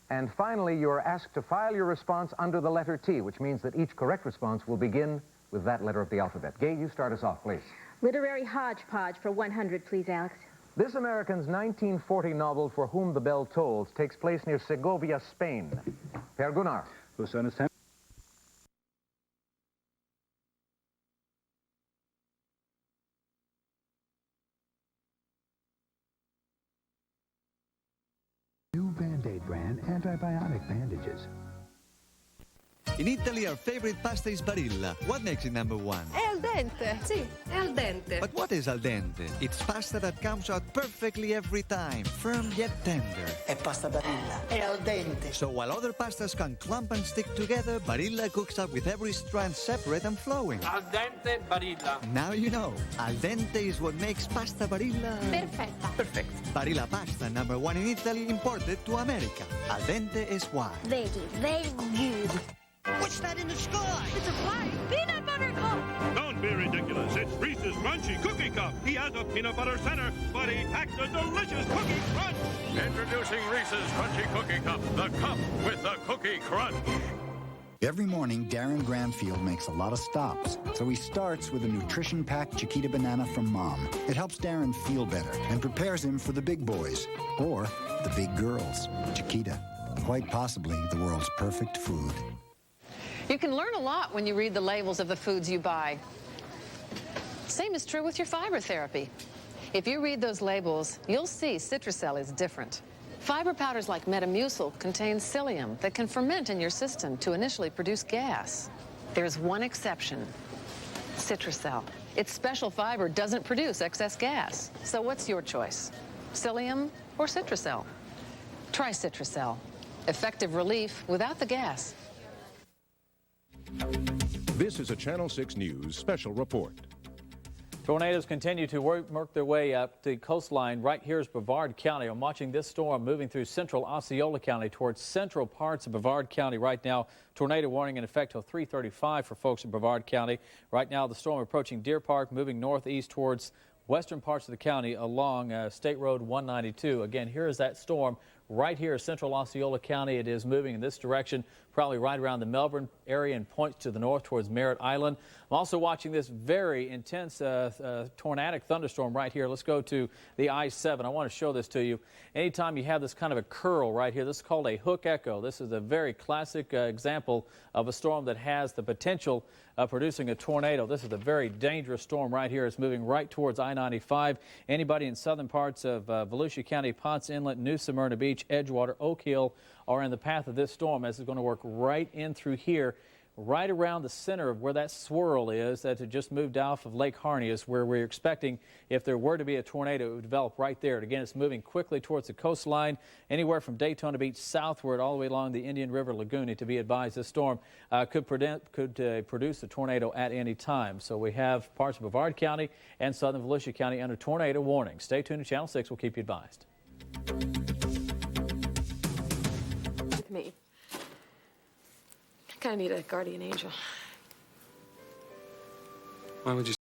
And finally, you are asked to file your response under the letter T, which means that each correct response will begin with that letter of the alphabet. Gay, you start us off, please. Literary hodgepodge for 100, please, Alex. This American's 1940 novel, For Whom the Bell Tolls, takes place near Segovia, Spain. Per Gunnar. Whose son is Sam? New Band-Aid brand antibiotic bandages. In Italy, our favorite pasta is Barilla. What makes it number one? È al dente. Sì, è al dente. But what is al dente? It's pasta that comes out perfectly every time, firm yet tender. È pasta Barilla. È al dente. So while other pastas can clump and stick together, Barilla cooks up with every strand separate and flowing. Al dente Barilla. Now you know. Al dente is what makes pasta Barilla... Perfetta. Perfect. Barilla pasta, number one in Italy, imported to America. Al dente is why. Very good. What's that in the sky? It's a flying peanut butter cup. Don't be ridiculous. It's Reese's Crunchy Cookie Cup. He has a peanut butter center, but he packs a delicious cookie crunch. Introducing Reese's Crunchy Cookie Cup, the cup with the cookie crunch. Every morning, Darren Granfield makes a lot of stops, so he starts with a nutrition-packed Chiquita banana from Mom. It helps Darren feel better and prepares him for the big boys, or the big girls. Chiquita, quite possibly the world's perfect food. You can learn a lot when you read the labels of the foods you buy. Same is true with your fiber therapy. If you read those labels, you'll see Citracel is different. Fiber powders like Metamucil contain psyllium that can ferment in your system to initially produce gas. There's one exception, Citracel. Its special fiber doesn't produce excess gas. So what's your choice? Psyllium or Citracel? Try Citracel. Effective relief without the gas. This is a Channel 6 News special report. Tornadoes continue to work their way up the coastline. Right here is Brevard County. I'm watching this storm moving through central Osceola County towards central parts of Brevard County right now. Tornado warning in effect till 3:35 for folks in Brevard County. Right now, the storm approaching Deer Park, moving northeast towards western parts of the county along State Road 192. Again, here is that storm right here, central Osceola County. It is moving in this direction, probably right around the Melbourne area and points to the north towards Merritt Island. I'm also watching this very intense tornadic thunderstorm right here. Let's go to the I-7. I want to show this to you. Anytime you have this kind of a curl right here, this is called a hook echo. This is a very classic example of a storm that has the potential of producing a tornado. This is a very dangerous storm right here. It's moving right towards I-95. Anybody in southern parts of Volusia County, Ponce Inlet, New Smyrna Beach, Edgewater, Oak Hill are in the path of this storm, as it's going to work right in through here, right around the center of where that swirl is that had just moved off of Lake Harney is where we're expecting, if there were to be a tornado, it would develop right there. And again, it's moving quickly towards the coastline, anywhere from Daytona Beach southward all the way along the Indian River Laguna. To be advised, this storm could produce a tornado at any time. So we have parts of Brevard County and southern Volusia County under tornado warning. Stay tuned to Channel 6. We'll keep you advised. With me. I kind of need a guardian angel. Why would you